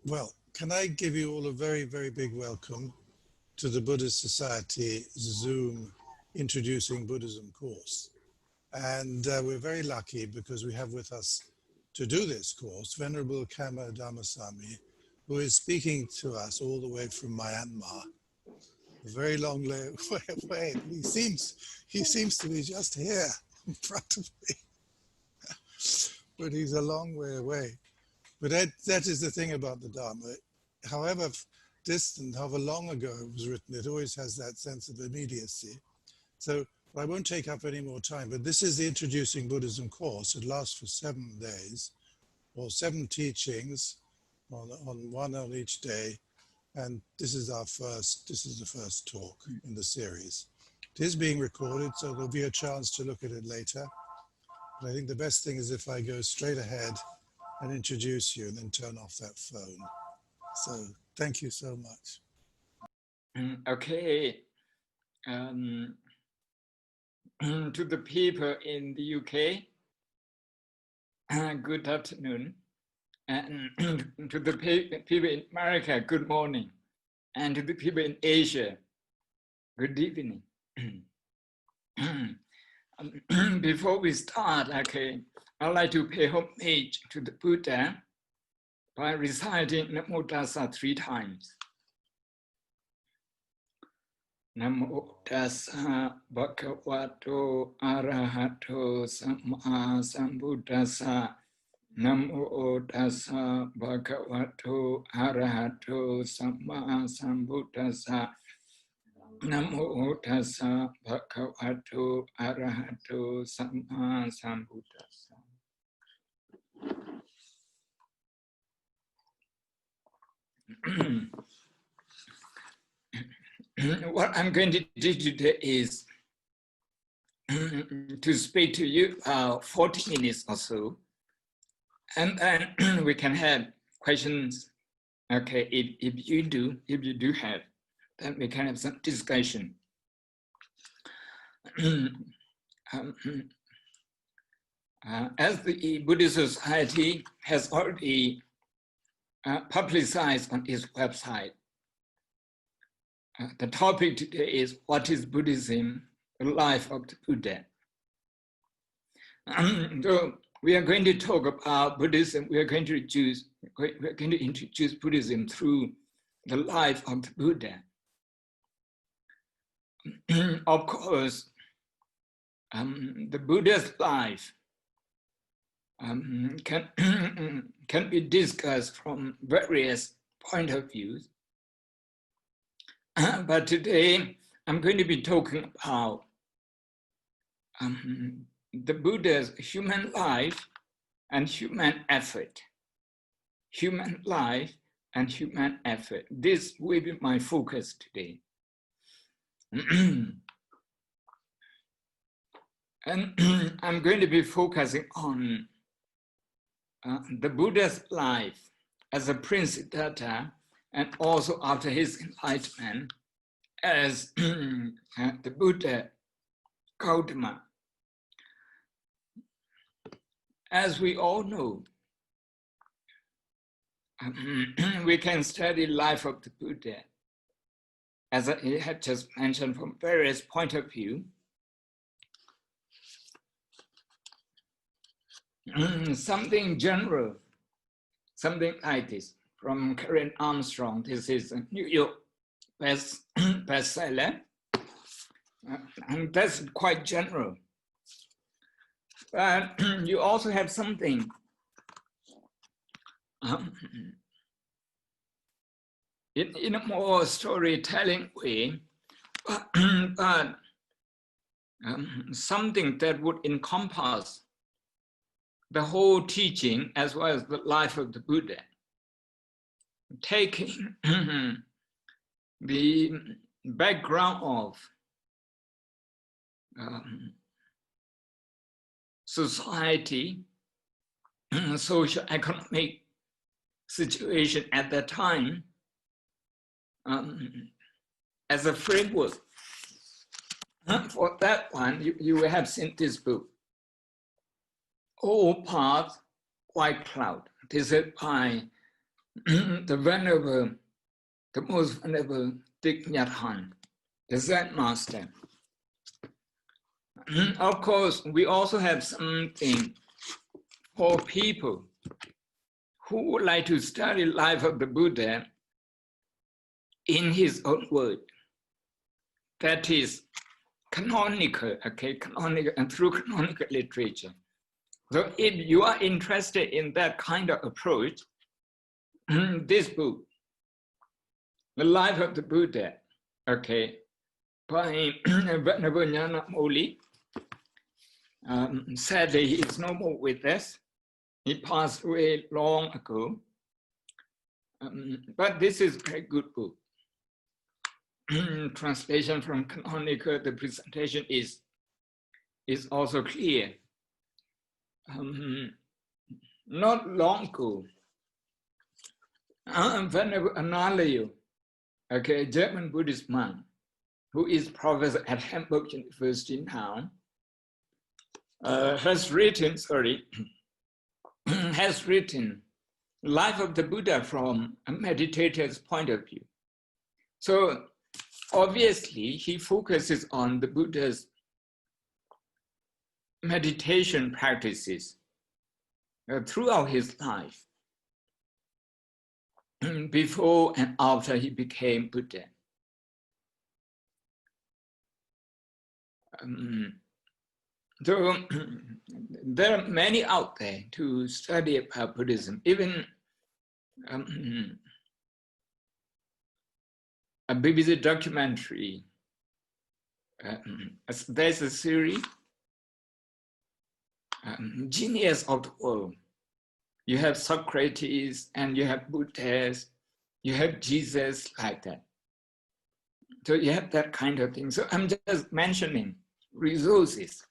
Well, can I give you all a very, very big welcome to the Buddhist Society Zoom Introducing Buddhism course. And we're very lucky because we have with us to do this course, Venerable Ven Dhammasami, who is speaking to us all the way from Myanmar, a very long way away. He seems to be just here in front of me, but he's a long way away. But that is the thing about the Dharma. However distant, however long ago it was written, it always has that sense of immediacy. So I won't take up any more time, but this is the Introducing Buddhism course. It lasts for 7 days, or 7 teachings, one on each day. And this is the first talk in the series. It is being recorded, so there'll be a chance to look at it later. But I think the best thing is if I go straight ahead and introduce you and then turn off that phone. So thank you so much. Okay. To the people in the UK, good afternoon. And to the people in America, good morning. And to the people in Asia, good evening. Before we start, okay, I'd like to pay homage to the Buddha by reciting Namo Tassa 3 times. Namo Tassa Bhagavato Arahato Samma Sambuddhassa. Namo Tassa Bhagavato Arahato Samma Sambuddhassa. Namo Tassa Bhagavato Arahato Samma Sambuddhassa. What I'm going to do today is to speak to you 40 minutes or so, and then we can have questions. Okay, if you do have, then we can have some discussion. As the Buddhist Society has already publicized on its website, the topic today is what is Buddhism, the life of the Buddha. So we are going to talk about Buddhism. We are going to introduce Buddhism through the life of the Buddha. Of course, the Buddha's life can be discussed from various point of views. But today, I'm going to be talking about the Buddha's human life and human effort. Human life and human effort. This will be my focus today. And I'm going to be focusing on the Buddha's life as a Prince Siddhartha, and also after his enlightenment as the Buddha Gautama. As we all know, we can study life of the Buddha, as I had just mentioned, from various point of view. Something general, something like this. From Karen Armstrong, this is a New York bestseller, and that's quite general. But you also have something in a more storytelling way, but something that would encompass the whole teaching as well as the life of the Buddha. Taking the background of society, social economic situation at that time as a framework. For that one, you will have seen this book, All Paths, White Cloud. This is by the venerable, the most venerable Thich Nhat Hanh, the Zen master. Of course, we also have something for people who would like to study life of the Buddha in his own word. That is canonical, okay, canonical and through canonical literature. So if you are interested in that kind of approach, this book, The Life of the Buddha, okay, by Venerable Nyana Moli, sadly he is no more with us. He passed away long ago. But this is a very good book. Translation from canonical, the presentation is also clear. Not long ago, Venerable Analayo, okay, a German Buddhist monk, who is professor at Hamburg University now, has written Life of the Buddha from a meditator's point of view. So obviously he focuses on the Buddha's meditation practices throughout his life, before and after he became Buddha. So there are many out there to study about Buddhism. Even a BBC documentary, there's a series, Genius of the World. You have Socrates and you have Buddhists, you have Jesus, like that. So you have that kind of thing. So I'm just mentioning resources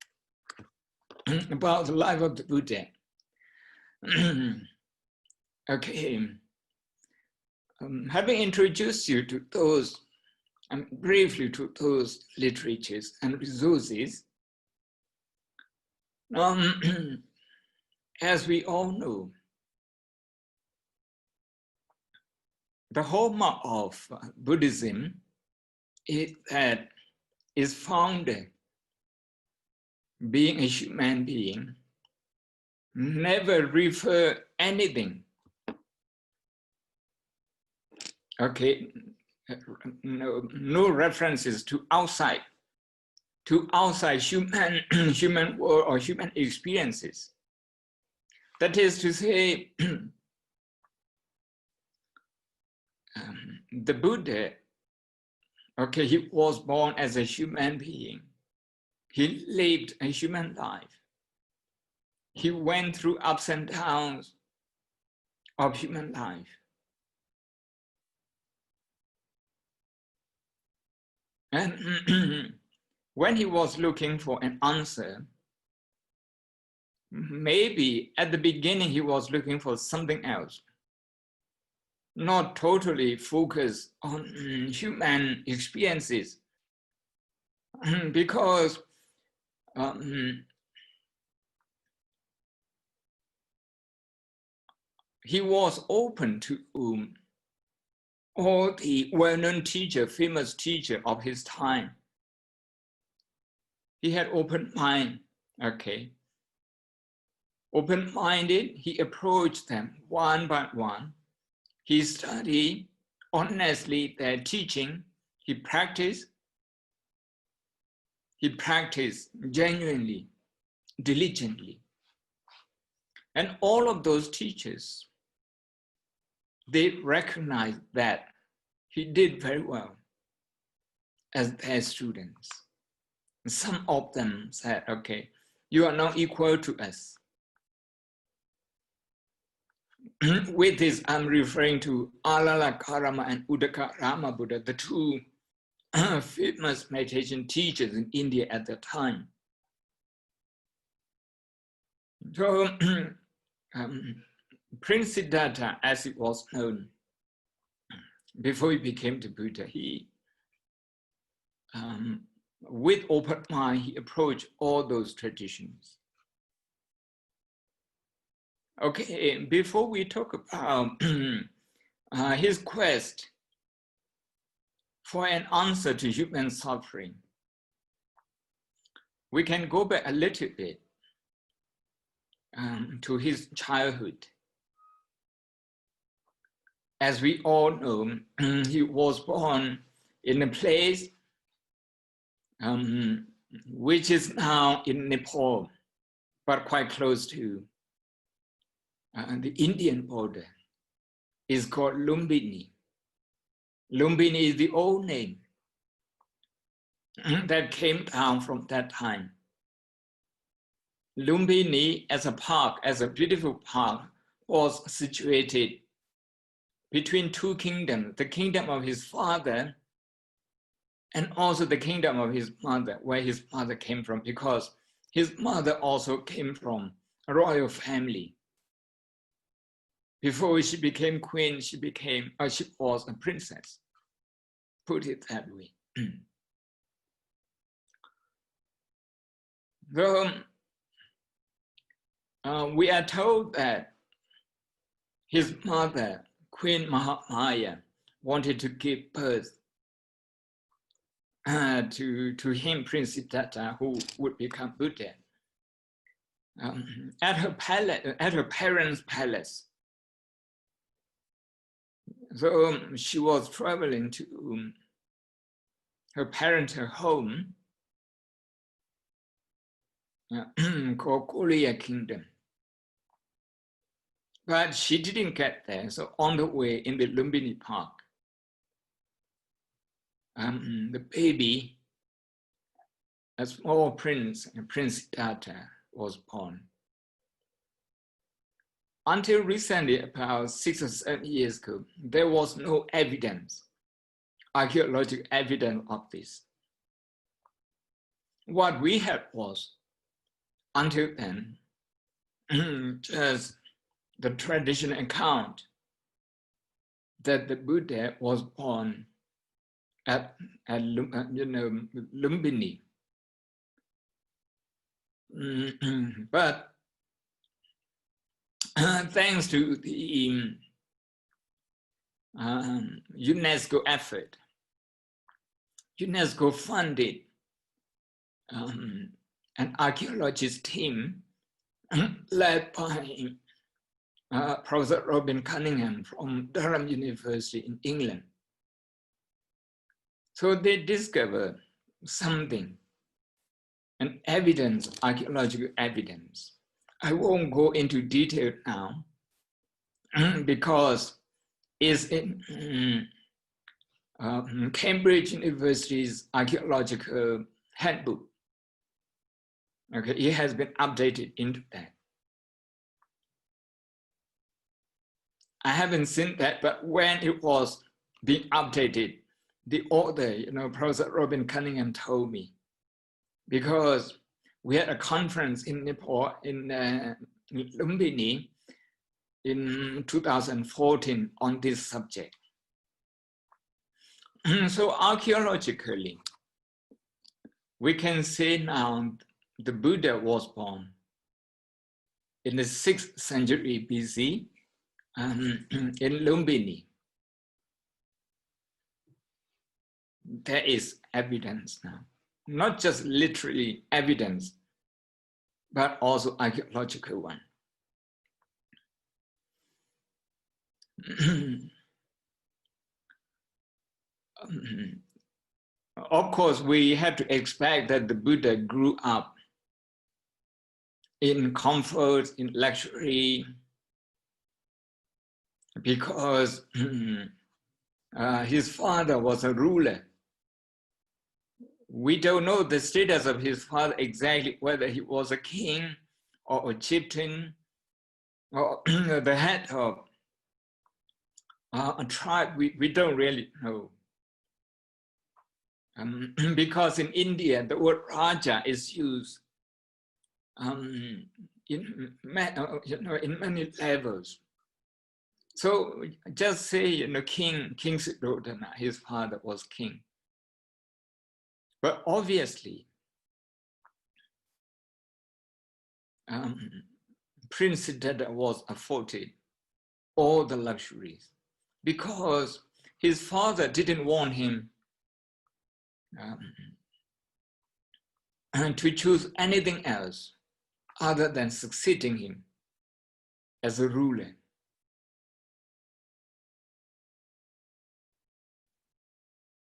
about the life of the Buddha. Okay, having introduced you to those, briefly to those literatures and resources, as we all know, the hallmark of Buddhism is founded being a human being, never refer anything, okay, no references to outside human world or human experiences. That is to say, the Buddha, okay, he was born as a human being. He lived a human life. He went through ups and downs of human life. And when he was looking for an answer, maybe at the beginning he was looking for something else, not totally focused on human experiences, because he was open to all the well-known teacher, famous teacher of his time. He had open mind, okay. Open-minded, he approached them one by one. He studied honestly their teaching. He practiced genuinely, diligently. And all of those teachers, they recognized that he did very well as their students. Some of them said, okay, you are now equal to us. With this, I'm referring to Alalakarama and Udakarama Buddha, the two famous meditation teachers in India at that time. So, Prince Siddhartha, as it was known, before he became the Buddha, he, with open mind, he approached all those traditions. Okay, before we talk about his quest for an answer to human suffering, we can go back a little bit to his childhood. As we all know, he was born in a place which is now in Nepal, but quite close to the Indian border. It's called Lumbini. Lumbini is the old name that came down from that time. Lumbini as a park, as a beautiful park, was situated between two kingdoms, the kingdom of his father and also the kingdom of his mother, where his mother came from, because his mother also came from a royal family. Before she became queen, she was a princess, put it that way. Though we are told that his mother, Queen Mahamaya, wanted to give birth to him, Prince Siddhartha, who would become Buddha. At her parents' palace. So she was traveling to her parents' home called Korea Kingdom. But she didn't get there. So on the way in the Lumbini Park, the baby, a small prince, Prince Siddhartha, was born. Until recently, about 6 or 7 years ago, there was no evidence, archaeological evidence of this. What we had was, until then, just the traditional account that the Buddha was born at Lumbini. But thanks to the UNESCO effort, UNESCO funded an archaeologist team led by Professor Robin Cunningham from Durham University in England. So they discovered something, an evidence, archaeological evidence. I won't go into detail now because it's in Cambridge University's archaeological handbook. Okay, it has been updated into that. I haven't seen that, but when it was being updated, the author, Professor Robin Cunningham told me, because we had a conference in Nepal, in Lumbini, in 2014 on this subject. So archaeologically, we can say now the Buddha was born in the 6th century BC in Lumbini. There is evidence now, not just literally evidence, but also archaeological one. Of course, we have to expect that the Buddha grew up in comfort, in luxury, because his father was a ruler. We don't know the status of his father exactly, whether he was a king or a chieftain or the head of a tribe. We don't really know. Because in India, the word Raja is used in many levels. So just say, King Siddhartha, his father was king. But obviously, Prince Siddhartha was afforded all the luxuries, because his father didn't want him to choose anything else other than succeeding him as a ruler.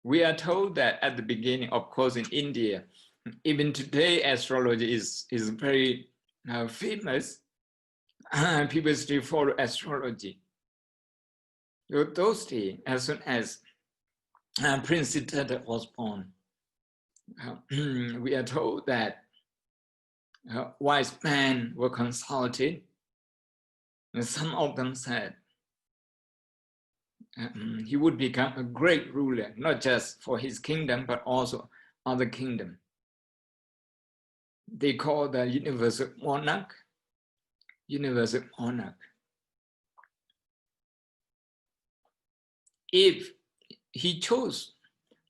We are told that at the beginning, of course, in India, even today, astrology is very famous. People still follow astrology. So those days, as soon as Prince Siddhartha was born, we are told that wise men were consulted, and some of them said he would become a great ruler, not just for his kingdom, but also other kingdom. They call the universal monarch, universal monarch. If he chose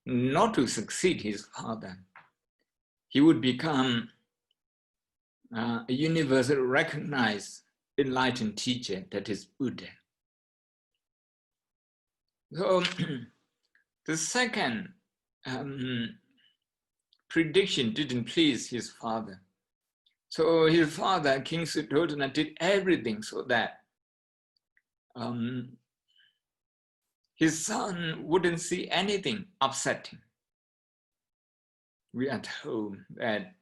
not to succeed his father, he would become a universal recognized enlightened teacher, that is Buddha. So the second prediction didn't please his father. So his father, King Suddhodana, did everything so that his son wouldn't see anything upsetting. We are told that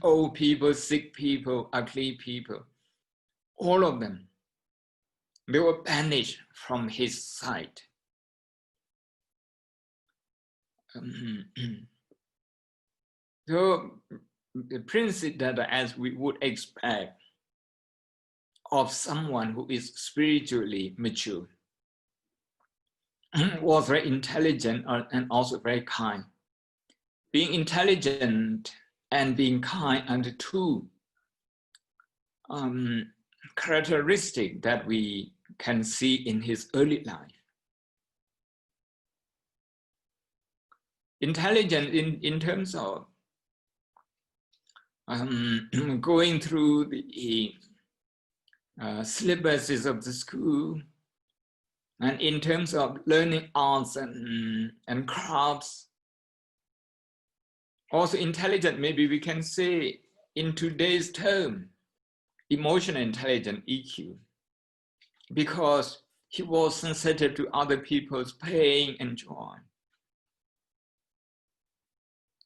old people, sick people, ugly people, all of them, they were banished from his sight. So the Prince Siddhartha, as we would expect of someone who is spiritually mature, was very intelligent and also very kind. Being intelligent and being kind are the two characteristics that we can see in his early life. Intelligent in terms of going through the syllabuses of the school, and in terms of learning arts and crafts. Also intelligent, maybe we can say in today's term, emotional intelligence, EQ, because he was sensitive to other people's pain and joy.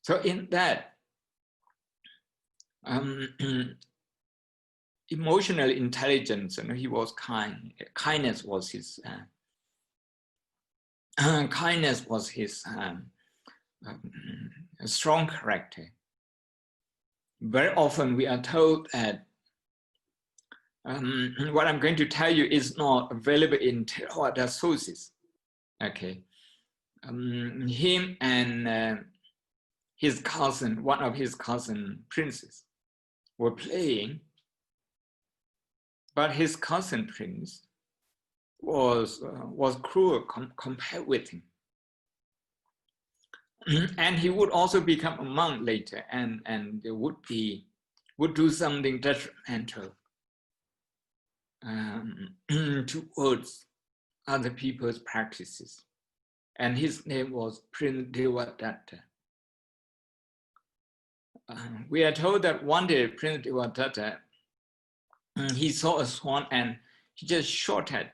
So in that, emotional intelligence, he was kind. Kindness was his strong character. Very often we are told that what I'm going to tell you is not available in Theravada sources. Okay, him and his cousin, one of his cousin princes, were playing, but his cousin prince was cruel compared with him. And he would also become a monk later, and would do something detrimental towards other people's practices. And his name was Prince Devadatta. We are told that one day Prince Devadatta, he saw a swan and he just shot at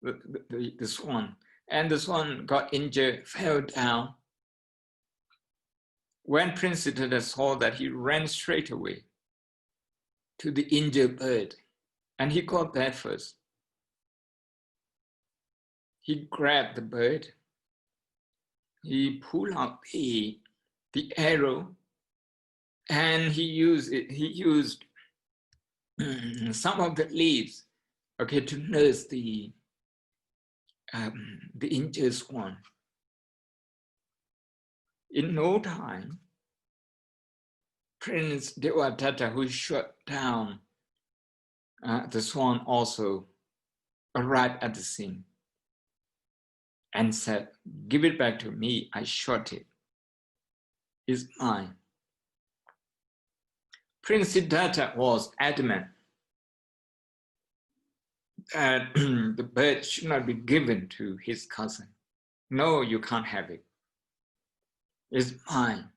the swan, and the swan got injured, fell down. When Prince Siddhartha saw that, he ran straight away to the injured bird, and he got there first. He grabbed the bird, he pulled out the arrow, and he used some of the leaves, okay, to nurse the injured swan. In no time, Prince Devadatta, who shot down the swan, also arrived at the scene and said, "Give it back to me, I shot it. It's mine." Prince Siddhartha was adamant that the bird should not be given to his cousin. No, you can't have it. It's mine.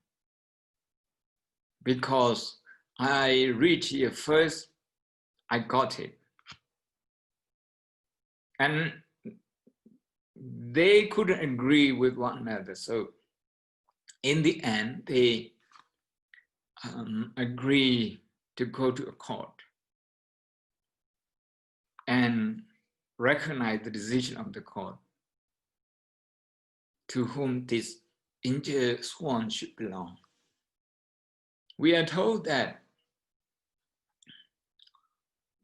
Because I reached here first, I got it. And they couldn't agree with one another. So in the end, they agree to go to a court and recognize the decision of the court to whom this injured swan should belong. We are told that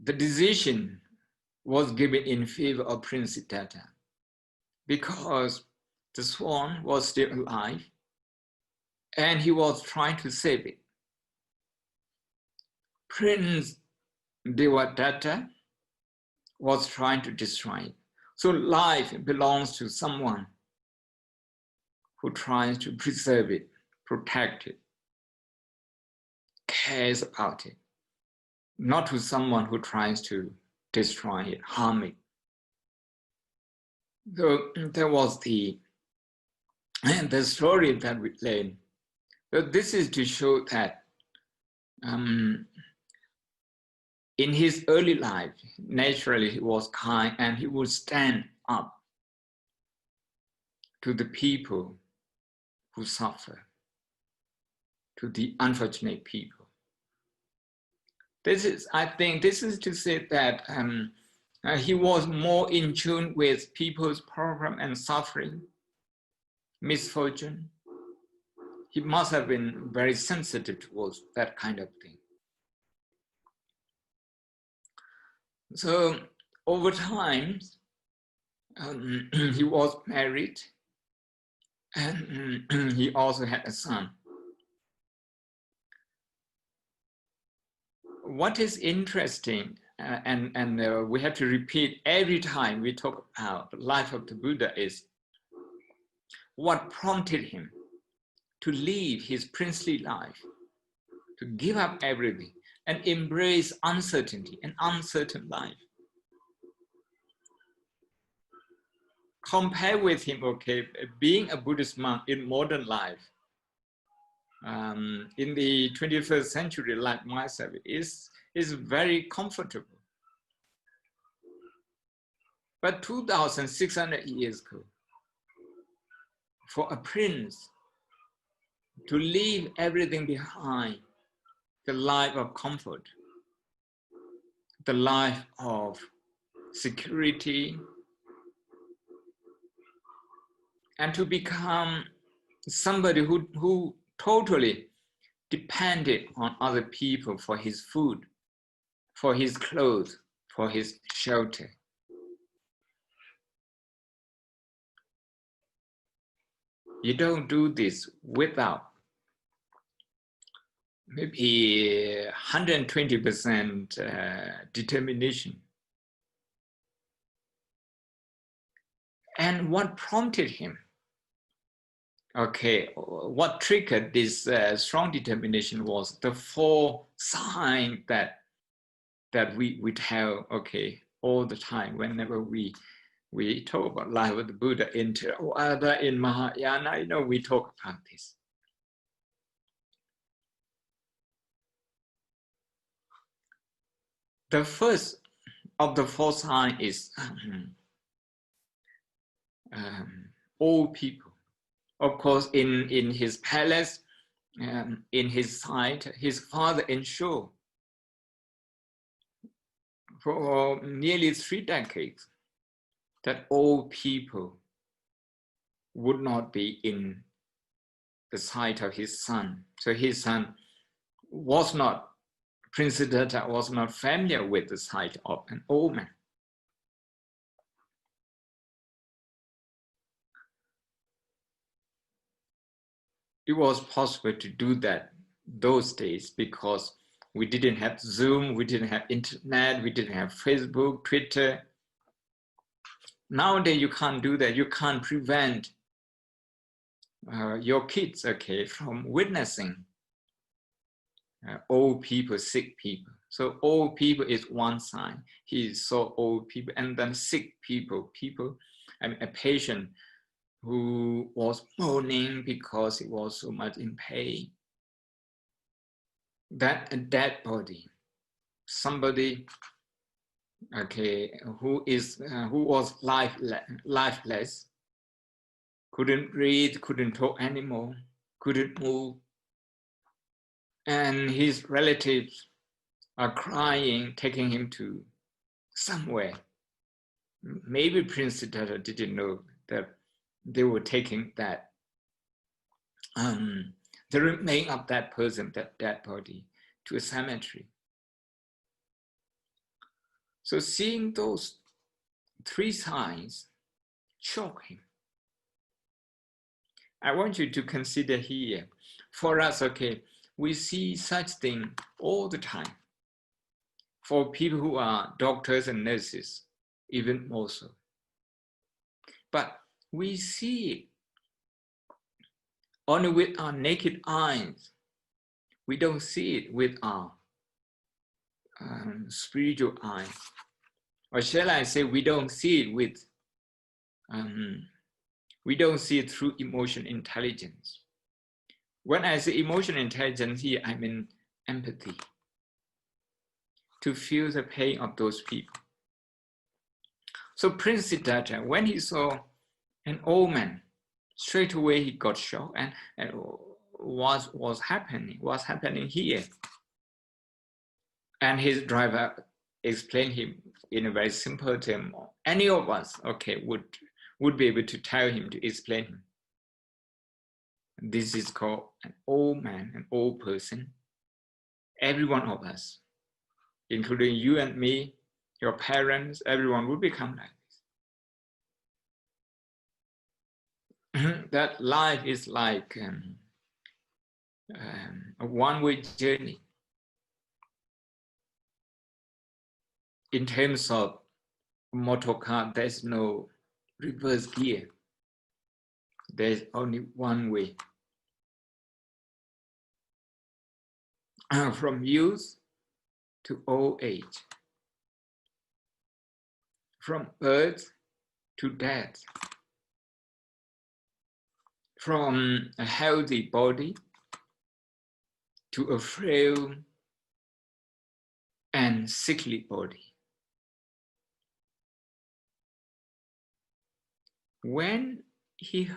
the decision was given in favor of Prince Siddhartha because the swan was still alive and he was trying to save it. Prince Devadatta was trying to destroy it. So life belongs to someone who tries to preserve it, protect it, cares about it, not to someone who tries to destroy it, harm it. So there was the story that we learned. But this is to show that in his early life, naturally he was kind and he would stand up to the people who suffer, to the unfortunate people. I think this is to say that he was more in tune with people's problem and suffering, misfortune. He must have been very sensitive towards that kind of thing. So over time, he was married and he also had a son. What is interesting, and we have to repeat every time we talk about the life of the Buddha, is what prompted him to leave his princely life, to give up everything and embrace uncertainty, an uncertain life. Compare with him, okay, being a Buddhist monk in modern life, in the 21st century, like myself, is very comfortable. But 2,600 years ago, for a prince to leave everything behind, the life of comfort, the life of security, and to become somebody who totally depended on other people for his food, for his clothes, for his shelter. You don't do this without maybe 120% determination. And what prompted him? Okay, what triggered this strong determination was the 4 signs that we tell, okay, all the time whenever we talk about life of the Buddha in Theravada, in Mahayana, we talk about this. The first of the 4 signs is old people. Of course, in his palace, in his sight, his father ensured for nearly 3 decades that old people would not be in the sight of his son. So his son was not, Prince Siddhartha was not familiar with the sight of an old man. It was possible to do that those days because we didn't have Zoom, we didn't have internet, we didn't have Facebook, Twitter. Nowadays, you can't do that. You can't prevent your kids, okay, from witnessing old people, sick people. So old people is one sign. He saw old people, and then sick people, a patient who was mourning because he was so much in pain. That a dead body, somebody, okay, who was lifeless, couldn't breathe, couldn't talk anymore, couldn't move, and his relatives are crying, taking him to somewhere. Maybe Prince Siddhartha didn't know that they were taking that, the remains of that person, that dead body, to a cemetery. So seeing those three signs shocked him. I want you to consider here, for us, okay, we see such things all the time. For people who are doctors and nurses, even more so. But we see it only with our naked eyes. We don't see it with our spiritual eyes. Or shall I say, we don't see it with, we don't see it through emotional intelligence. When I say emotional intelligence here, I mean empathy. To feel the pain of those people. So Prince Siddhartha, when he saw an old man, straight away he got shocked, and what's happening here? And his driver explained him in a very simple term. Any of us, okay, would be able to tell him, to explain him. This is called an old man, an old person. Every one of us, including you and me, your parents, everyone will become like this. That life is like a one-way journey. In terms of motor car, there's no reverse gear. There's only one way. From youth to old age. From birth to death. From a healthy body to a frail and sickly body. When he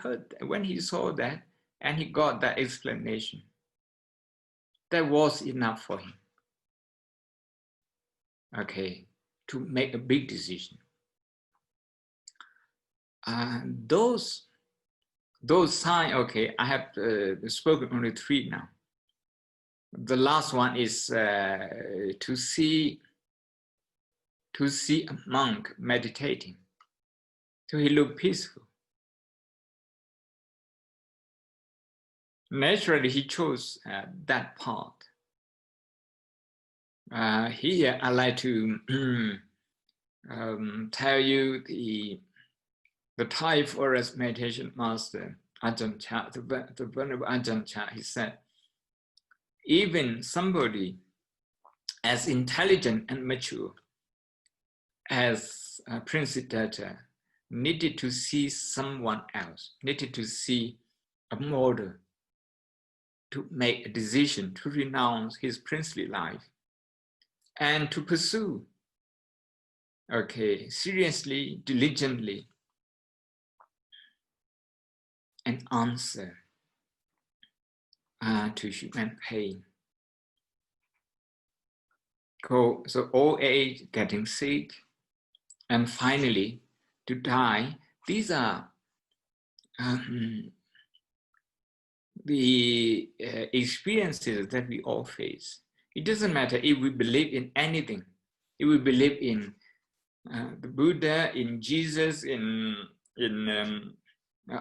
saw that and he got that explanation, that was enough for him. Okay, to make a big decision. Those signs, okay, I have spoken only three now. The last one is to see a monk meditating. So he looked peaceful. Naturally, he chose that part. Here, I like to tell you the Thai forest meditation master, Ajahn Chah, the Venerable Ajahn Chah, he said, even somebody as intelligent and mature as Prince Siddhartha needed to see someone else, needed to see a model to make a decision to renounce his princely life and to pursue, okay, seriously, diligently, an answer to human pain. So old age, getting sick, and finally to die. These are the experiences that we all face. It doesn't matter if we believe in anything, if we believe in the Buddha, in Jesus, in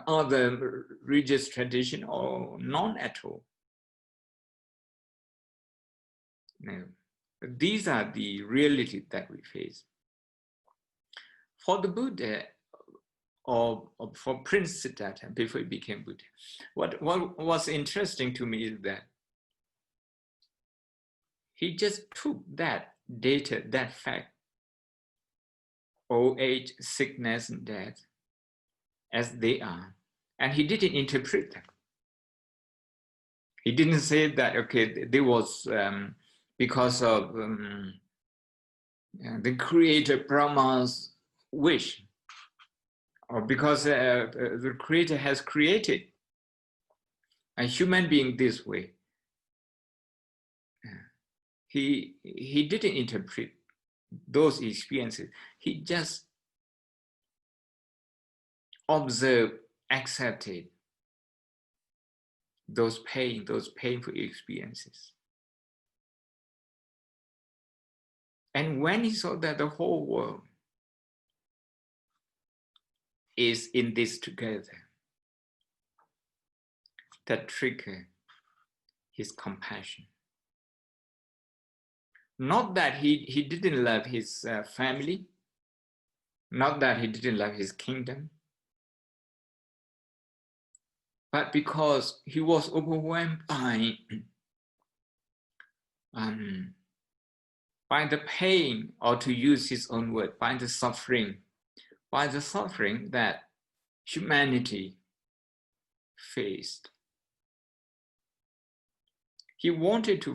other religious tradition, or none at all. No. These are the reality that we face. For the Buddha, or for Prince Siddhartha, before he became Buddha, what was interesting to me is that He just took that data, that fact, old age, sickness, and death, as they are, and he didn't interpret them. He didn't say that, okay, there was because of the Creator Brahma's wish, or because the Creator has created a human being this way. He didn't interpret those experiences. He just observed, accepted those painful experiences. And when he saw that the whole world is in this together, that triggered his compassion. Not that he didn't love his family, not that he didn't love his kingdom, but because he was overwhelmed by the pain, or to use his own word, by the suffering that humanity faced. He wanted to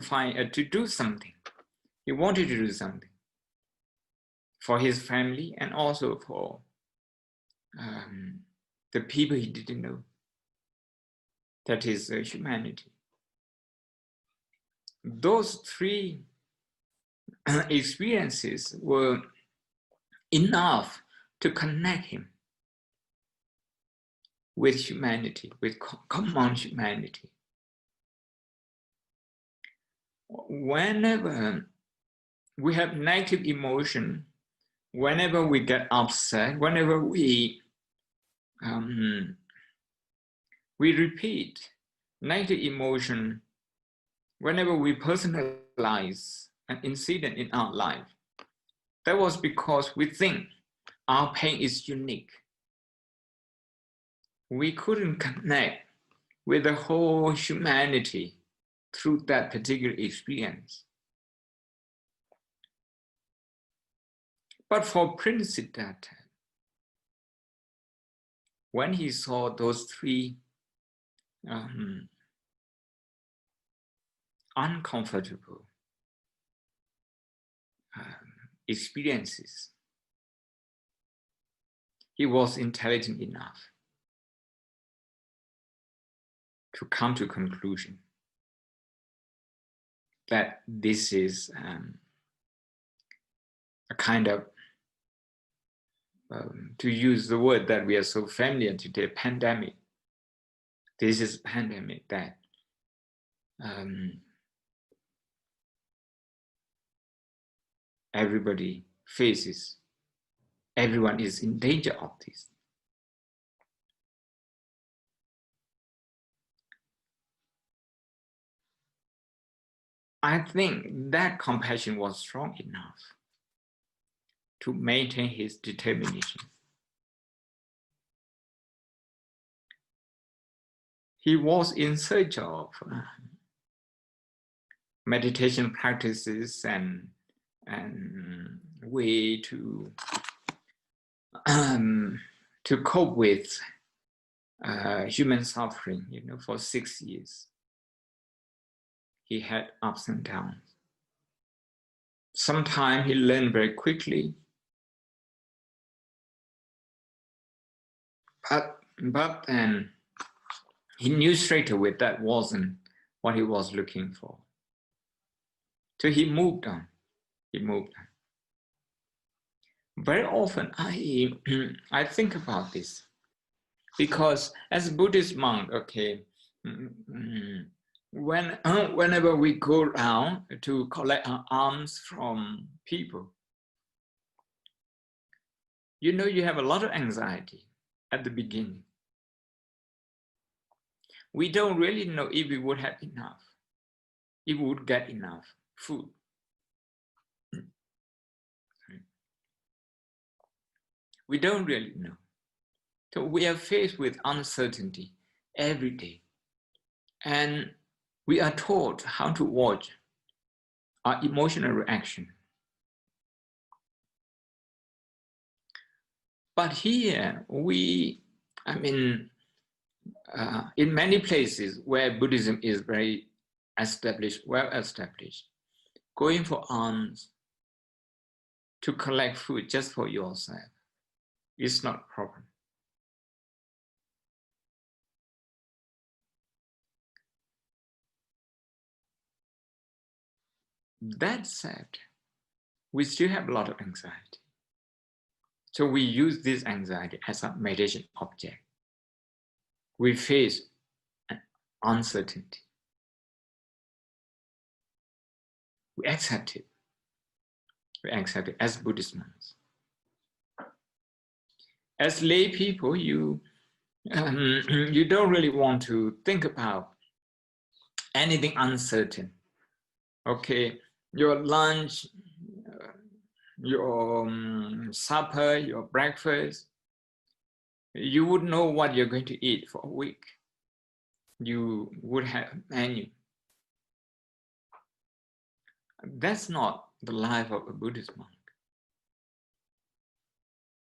do something. He wanted to do something for his family and also for the people he didn't know. That is humanity. Those three experiences were enough to connect him with humanity, with common humanity. Whenever we have negative emotion, whenever we get upset, whenever we repeat negative emotion, whenever we personalize an incident in our life, that was because we think our pain is unique. We couldn't connect with the whole humanity through that particular experience. But for Prince Siddhartha, when he saw those three uncomfortable experiences, he was intelligent enough to come to a conclusion that this is a kind of, to use the word that we are so familiar today, pandemic. This is a pandemic that everybody faces. Everyone is in danger of this. I think that compassion was strong enough to maintain his determination. He was in search of meditation practices and way to cope with human suffering. For 6 years, he had ups and downs. Sometimes he learned very quickly, but then he knew straight away that wasn't what he was looking for. So he moved on. Very often I think about this, because as a Buddhist monk, okay, whenever we go around to collect alms from people, you have a lot of anxiety at the beginning. We don't really know if we would have enough, if we would get enough food. We don't really know. So we are faced with uncertainty every day. And we are taught how to watch our emotional reaction. But here in many places where Buddhism is very established, well established, going for alms to collect food just for yourself is not a problem. That said, we still have a lot of anxiety. So we use this anxiety as a meditation object. We face uncertainty. We accept it. We accept it as Buddhist monks. As lay people, you don't really want to think about anything uncertain. Okay, your lunch, your supper, your breakfast, you would know what you're going to eat for a week. You would have a menu. That's not the life of a Buddhist monk.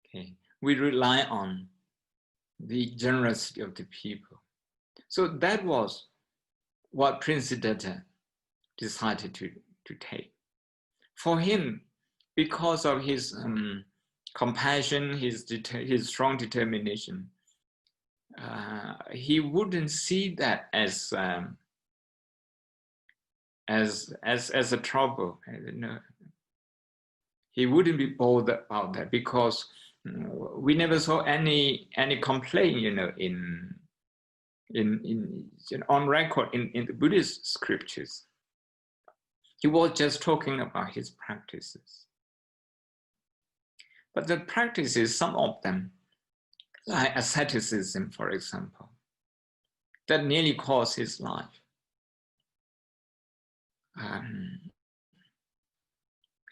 Okay, we rely on the generosity of the people. So that was what Prince Siddhartha decided to take. For him, because of his compassion, his strong determination, he wouldn't see that as a trouble. He wouldn't be bothered about that because we never saw any complaint, on record in the Buddhist scriptures. He was just talking about his practices. But the practices, some of them, like asceticism, for example, that nearly cost his life.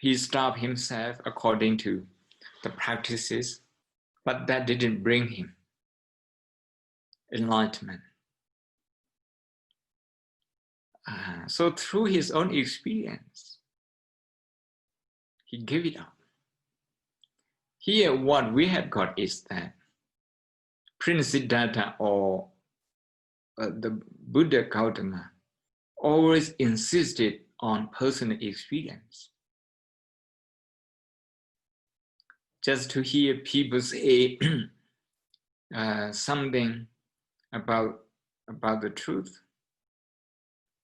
He starved himself according to the practices, but that didn't bring him enlightenment. So through his own experience, he gave it up. Here, what we have got is that Prince Siddhartha or the Buddha Gautama always insisted on personal experience. Just to hear people say something about the truth,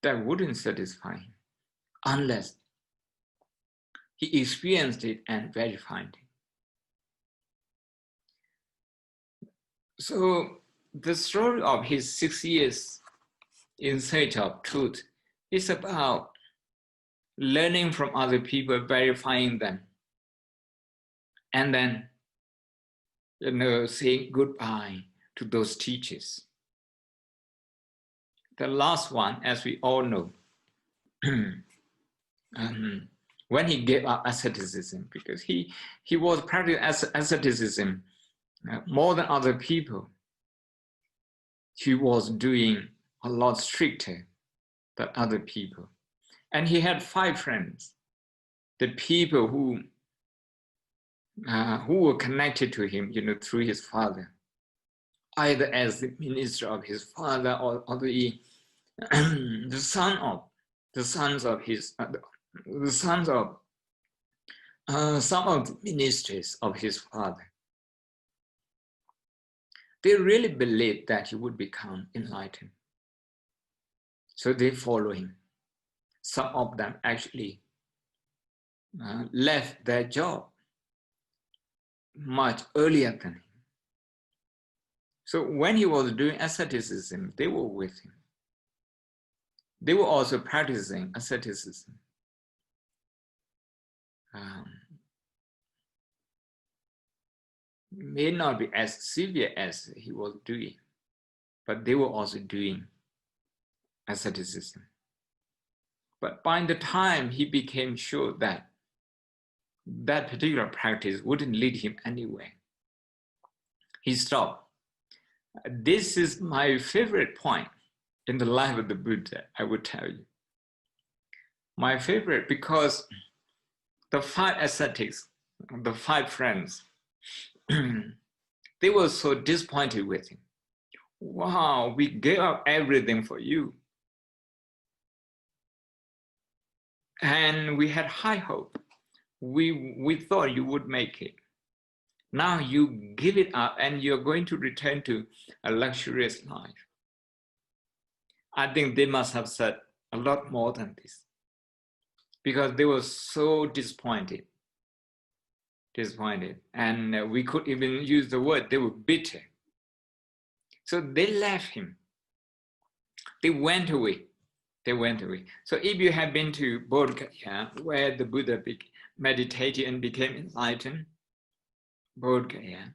that wouldn't satisfy him unless he experienced it and verified it. So the story of his 6 years in search of truth is about learning from other people, verifying them, and then saying goodbye to those teachers. The last one, as we all know, when he gave up asceticism, because he was practicing asceticism more than other people. He was doing a lot stricter than other people. And he had 5 friends, the people who were connected to him, through his father, either as the minister of his father or the sons of some of the ministers of his father. They really believed that he would become enlightened. So they follow him. Some of them actually left their job much earlier than him. So when he was doing asceticism, they were with him. They were also practicing asceticism. May not be as severe as he was doing, but they were also doing asceticism. But by the time he became sure that that particular practice wouldn't lead him anywhere, he stopped. This is my favorite point in the life of the Buddha, I would tell you. My favorite, because the 5 ascetics, the 5 friends, they were so disappointed with him. Wow, we gave up everything for you. And we had high hope. We thought you would make it. Now you give it up and you're going to return to a luxurious life. I think they must have said a lot more than this, because they were so disappointed. And we could even use the word, they were bitter. So they left him. They went away. So if you have been to Bodh Gaya, where the Buddha meditated and became enlightened, Bodh Gaya,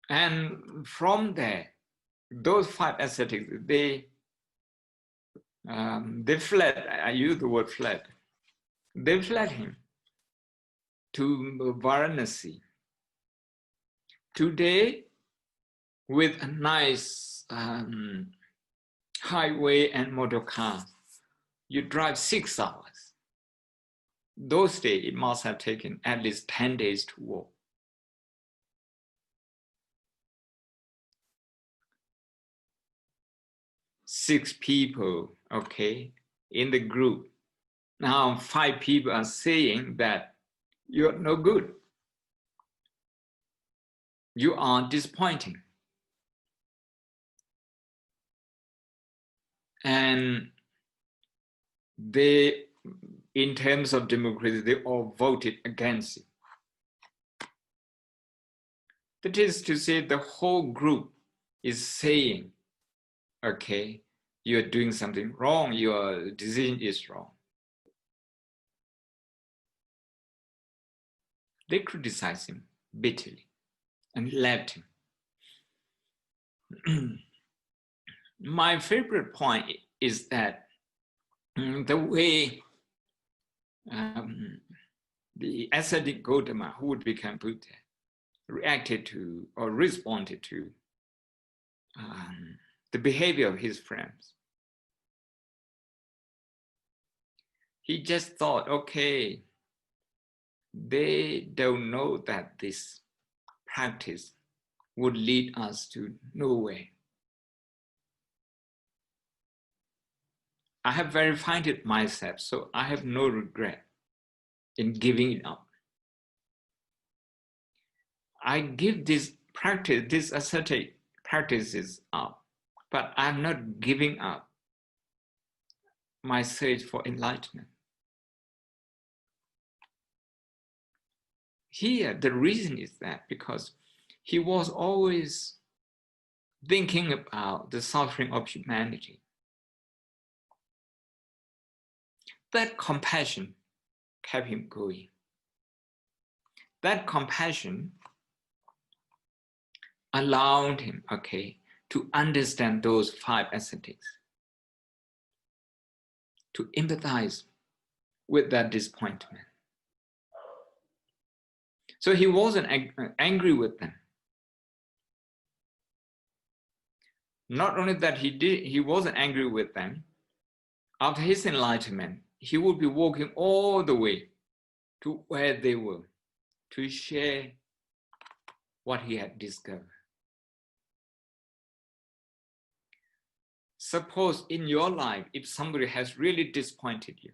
and from there, those 5 ascetics, they fled. I use the word fled. They fled him to Varanasi. Today, with a nice highway and motor car, you drive 6 hours. Those days, it must have taken at least 10 days to walk. Six people, okay, in the group. Now 5 people are saying that you're no good. You are disappointing. And they, in terms of democracy, they all voted against it. That is to say, the whole group is saying, okay, you're doing something wrong, your decision is wrong. They criticized him bitterly and left him. My favorite point is that the way the ascetic Gautama, who would become Buddha, reacted to or responded to the behavior of his friends. He just thought, okay, they don't know that this practice would lead us to nowhere. I have verified it myself, so I have no regret in giving it up. I give this practice, this ascetic practices up, but I'm not giving up my search for enlightenment. Here, the reason is that because he was always thinking about the suffering of humanity. That compassion kept him going. That compassion allowed him, okay, to understand those 5 ascetics, to empathize with that disappointment. So he wasn't angry with them. Not only that, he wasn't angry with them. After his enlightenment, he would be walking all the way to where they were to share what he had discovered. Suppose in your life, if somebody has really disappointed you,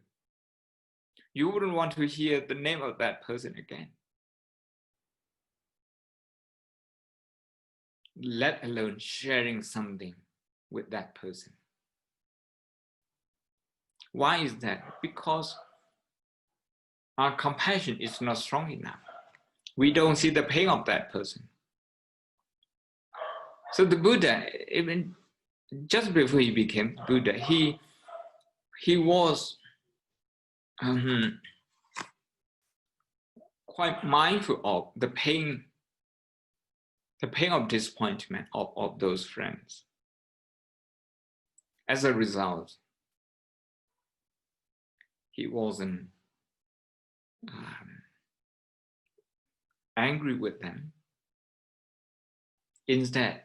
you wouldn't want to hear the name of that person again, let alone sharing something with that person. Why is that? Because our compassion is not strong enough. We don't see the pain of that person. So the Buddha, even just before he became Buddha, he was quite mindful of the pain of disappointment of those friends. As a result, he wasn't angry with them. Instead,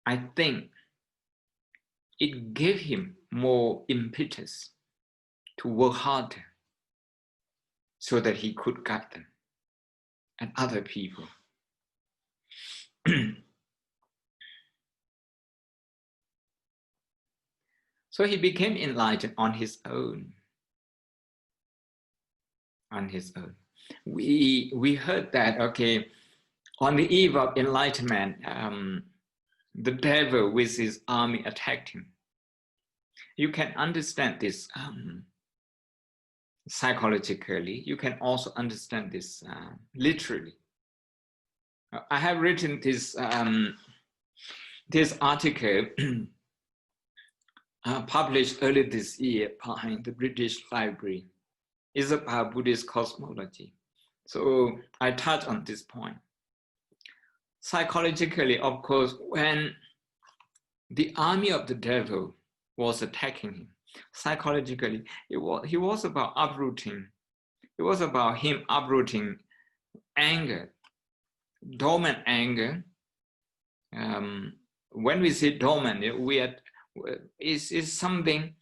I think it gave him more impetus to work harder so that he could guide them and other people. So he became enlightened on his own. On his own. We heard that, okay, on the eve of enlightenment, the devil with his army attacked him. You can understand this psychologically. You can also understand this literally. I have written this article published early this year behind the British Library. It's about Buddhist cosmology. So I touch on this point. Psychologically, of course, when the army of the devil was attacking him, psychologically, he was about uprooting. It was about him uprooting anger, dormant anger. When we say dormant, is something,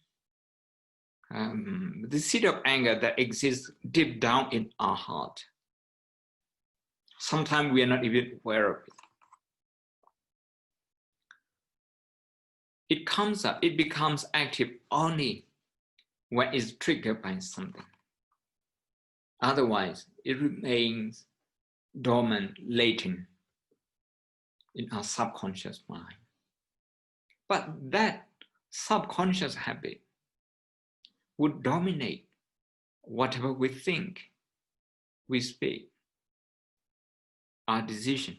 the seed of anger that exists deep down in our heart. Sometimes we are not even aware of it. It comes up, it becomes active only when it's triggered by something. Otherwise, it remains dormant, latent in our subconscious mind. But that subconscious habit would dominate whatever we think, we speak, our decision.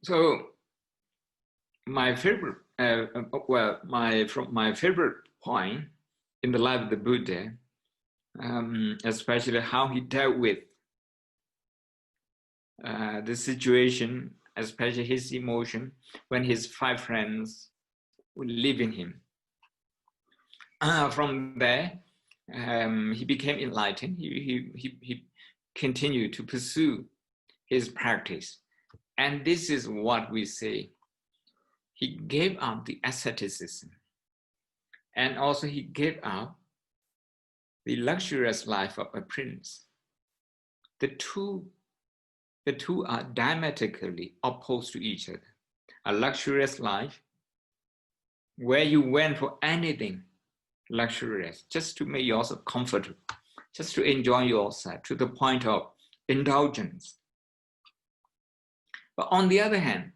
So my favorite, my favorite point in the life of the Buddha, especially how he dealt with the situation, especially his emotion, when his 5 friends were leaving him. From there, he became enlightened. He continued to pursue his practice. And this is what we say. He gave up the asceticism. And also he gave up the luxurious life of a prince. The two are diametrically opposed to each other. A luxurious life where you went for anything luxurious, just to make yourself comfortable, just to enjoy yourself to the point of indulgence. But on the other hand,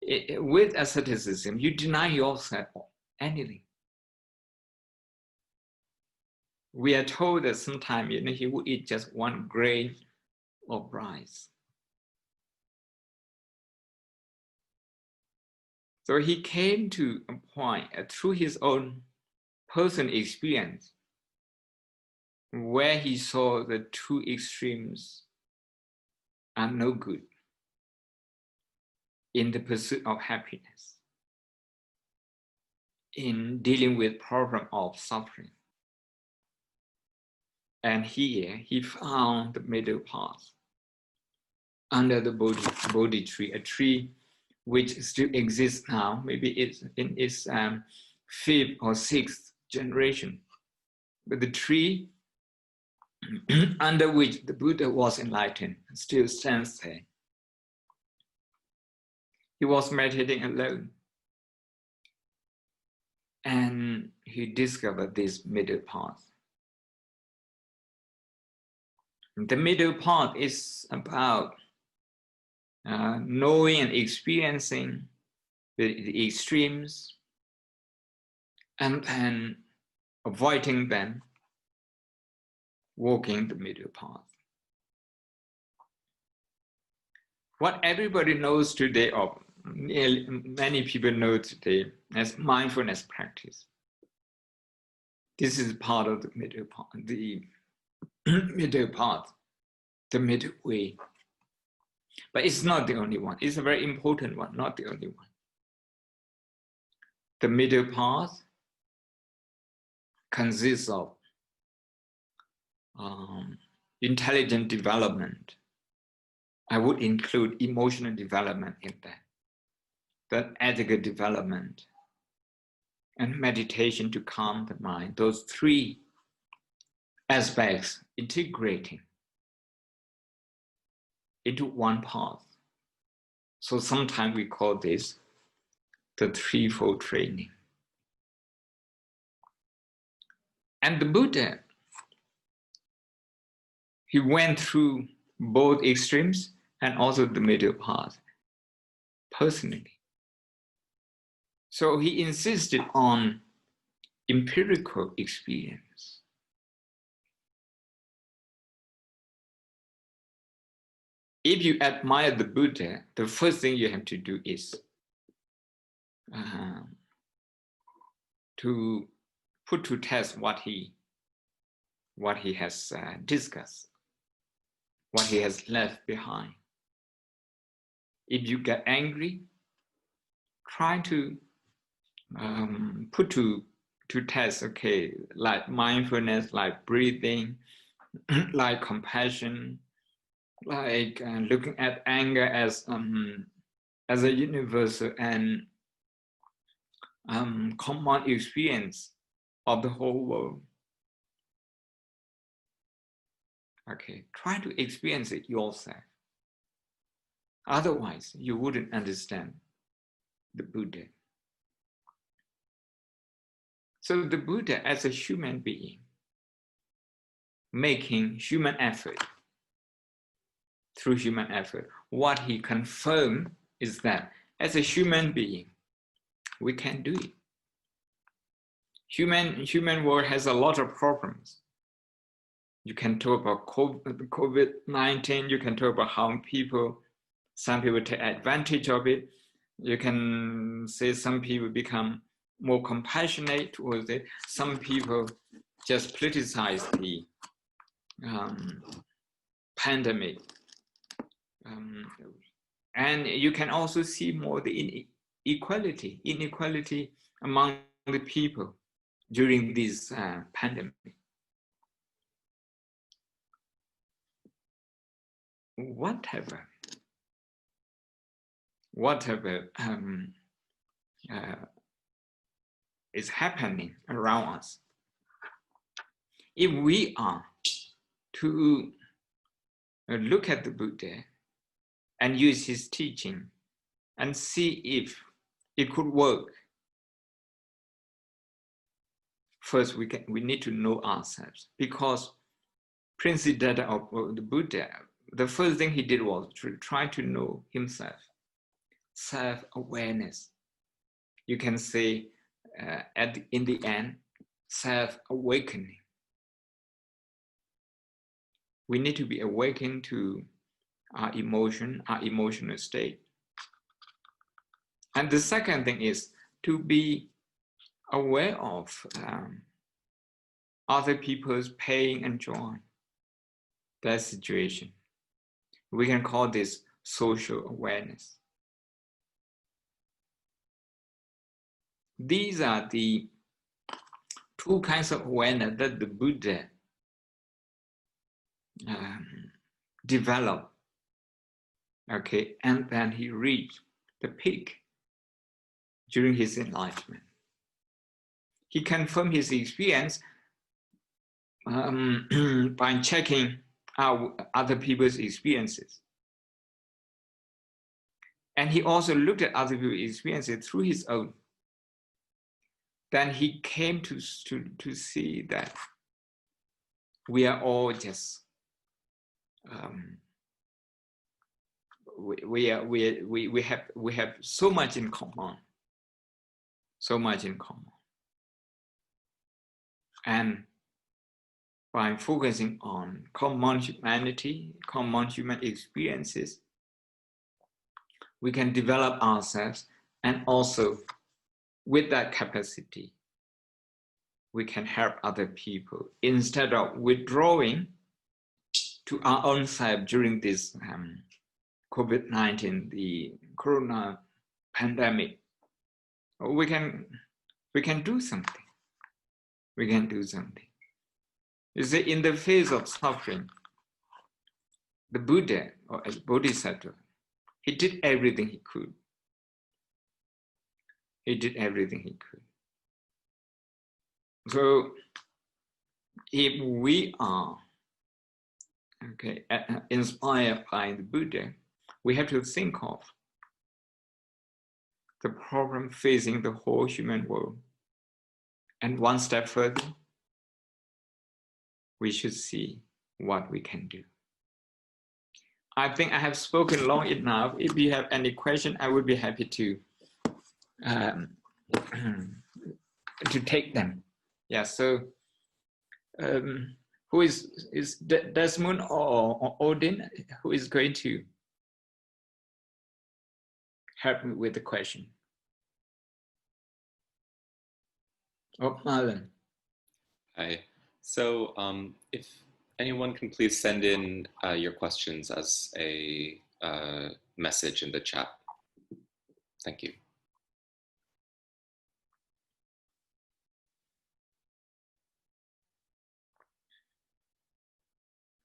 with asceticism, you deny yourself anything. We are told that sometimes he would eat just 1 grain of rice. So he came to a point through his own personal experience where he saw the 2 extremes are no good in the pursuit of happiness, in dealing with problem of suffering. And here he found the middle path under the Bodhi tree, a tree which still exists now. Maybe it's in its 5th or 6th generation. But the tree under which the Buddha was enlightened still stands there. He was meditating alone. And he discovered this middle path. The middle path is about knowing and experiencing the extremes and then avoiding them, walking the middle path. What everybody knows today, or many people know today, as mindfulness practice. This is part of the middle path, the middle way. But it's not the only one. It's a very important one, not the only one. The middle path consists of intelligent development. I would include emotional development in that. that ethical development, and meditation to calm the mind, those three aspects integrating into one path. So sometimes we call this the threefold training. And the Buddha, he went through both extremes and also the middle path personally. So he insisted on empirical experience. If you admire the Buddha, the first thing you have to do is to put to test what he has discussed, what he has left behind. If you get angry, try to put to test, okay, like mindfulness, like breathing, like compassion, like looking at anger as a universal and common experience of the whole world. Okay, try to experience it yourself. Otherwise, you wouldn't understand the Buddha. So the Buddha, as a human being, making human effort, through human effort, what he confirmed is that as a human being, we can do it. Human world has a lot of problems. You can talk about COVID-19, you can talk about how some people take advantage of it. You can say some people become more compassionate towards it. Some people just politicize the pandemic. And you can also see more the inequality among the people during this pandemic. Whatever is happening around us, if we are to look at the Buddha and use his teaching and see if it could work, first we need to know ourselves, because Principal of the Buddha, the first thing he did was to try to know himself, self-awareness. You can say in the end, self-awakening. We need to be awakened to our emotional state. And the second thing is to be aware of other people's pain and joy, their situation. We can call this social awareness. These are the two kinds of awareness that the Buddha developed. Okay, and then he reached the peak during his enlightenment. He confirmed his experience by checking out other people's experiences. And he also looked at other people's experiences through his own. Then he came to see that we are all just we have so much in common, and by focusing on common humanity, common human experiences, we can develop ourselves, and also with that capacity, we can help other people instead of withdrawing to our own self during this COVID-19, the corona pandemic. We can do something. We can do something. You see, in the face of suffering, the Buddha, or as Bodhisattva, he did everything he could. He did everything he could. So if we are inspired by the Buddha, we have to think of the problem facing the whole human world. And one step further, we should see what we can do. I think I have spoken long enough. If you have any question, I would be happy to take them. Yeah, so who is Desmond or Odin, who is going to help me with the question? Oh, Marlon. Hi. So if anyone can please send in your questions as a message in the chat. Thank you.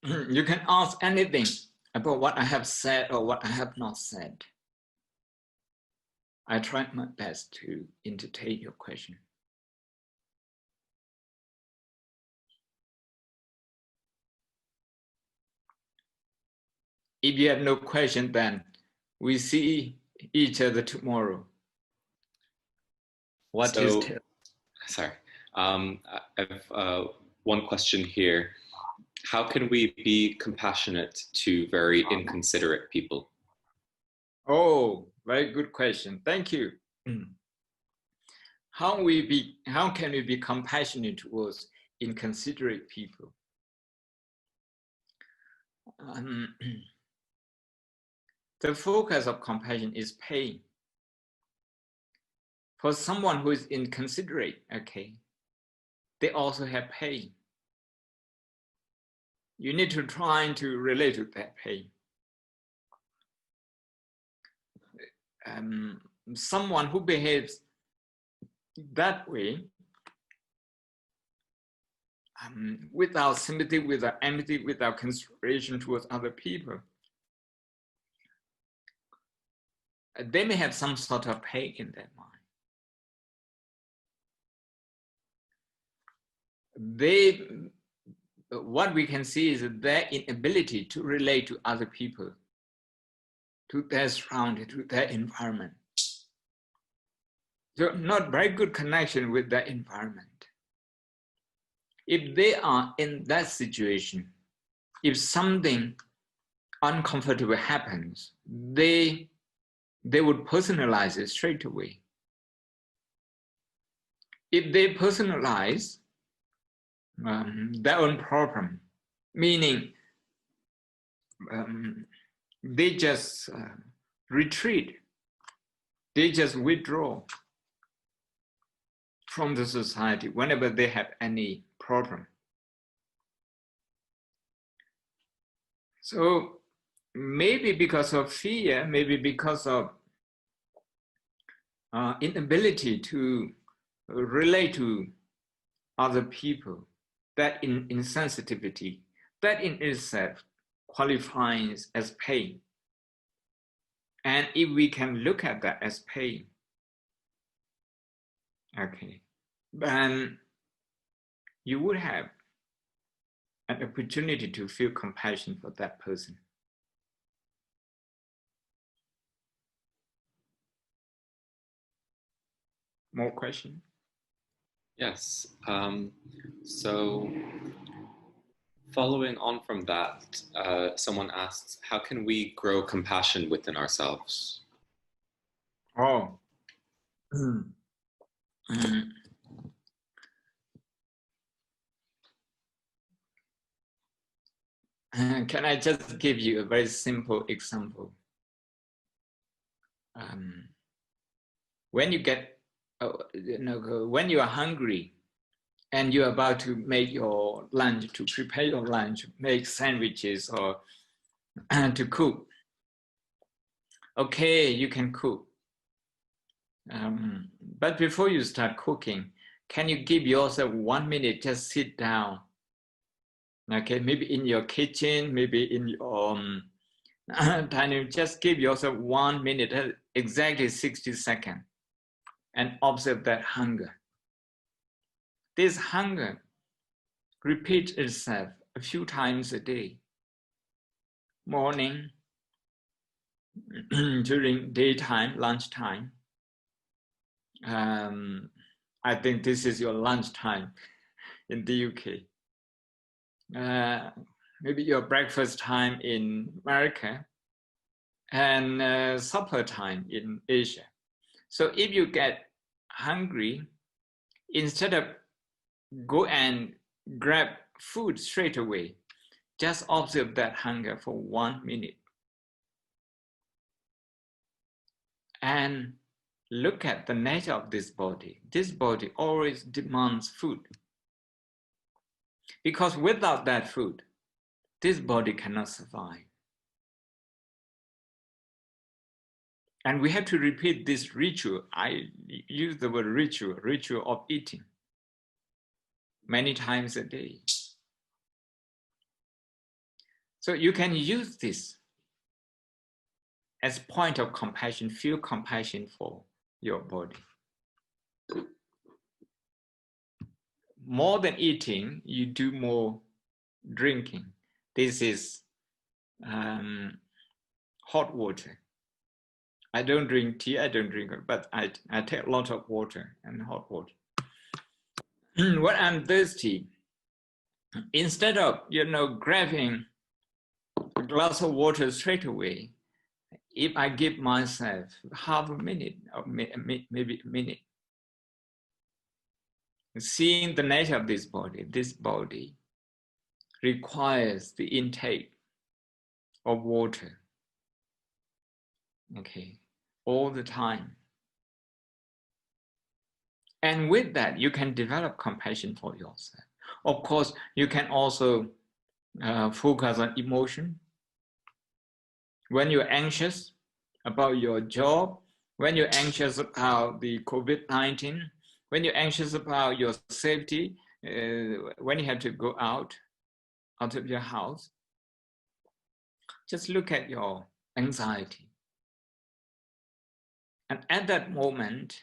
You can ask anything about what I have said or what I have not said. I tried my best to entertain your question. If you have no question, then we see each other tomorrow. Sorry. I have one question here. How can we be compassionate to very inconsiderate people? Oh, very good question. Thank you. How can we be compassionate towards inconsiderate people? The focus of compassion is pain. For someone who is inconsiderate, they also have pain. You need to try to relate to that pain. Someone who behaves that way, without sympathy, without empathy, without consideration towards other people, they may have some sort of pain in their mind. What we can see is their inability to relate to other people, to their surrounding, to their environment. So not very good connection with their environment. If they are in that situation, if something uncomfortable happens, they would personalize it straight away. If they personalize their own problem, meaning they just retreat, they just withdraw from the society whenever they have any problem. So maybe because of fear, maybe because of inability to relate to other people, that insensitivity, that in itself qualifies as pain. And if we can look at that as pain, then you would have an opportunity to feel compassion for that person. More question? Yes. So following on from that, someone asks, how can we grow compassion within ourselves? Oh. Can I just give you a very simple example? When you get, when you are hungry and you're about to make your lunch, to prepare your lunch, make sandwiches or to cook, you can cook. But before you start cooking, can you give yourself 1 minute, just sit down? Maybe in your kitchen, maybe in your dining room, just give yourself 1 minute, exactly 60 seconds. and observe that hunger. This hunger repeats itself a few times a day. Morning, during daytime, lunchtime. I think this is your lunchtime in the UK. Maybe your breakfast time in America, and supper time in Asia. So if you get hungry, instead of go and grab food straight away, just observe that hunger for 1 minute. And look at the nature of this body. This body always demands food. Because without that food, this body cannot survive. And we have to repeat this ritual. I use the word ritual of eating, many times a day. So you can use this as point of compassion, feel compassion for your body. More than eating, you do more drinking. This is hot water. I don't drink tea, I don't drink it, but I take a lot of water and hot water. When I'm thirsty, instead of grabbing a glass of water straight away, if I give myself half a minute or maybe a minute, seeing the nature of this body requires the intake of water, okay, all the time. And with that, you can develop compassion for yourself. Of course, you can also focus on emotion. When you're anxious about your job, when you're anxious about the COVID-19, when you're anxious about your safety, when you have to go out of your house, just look at your anxiety. And at that moment,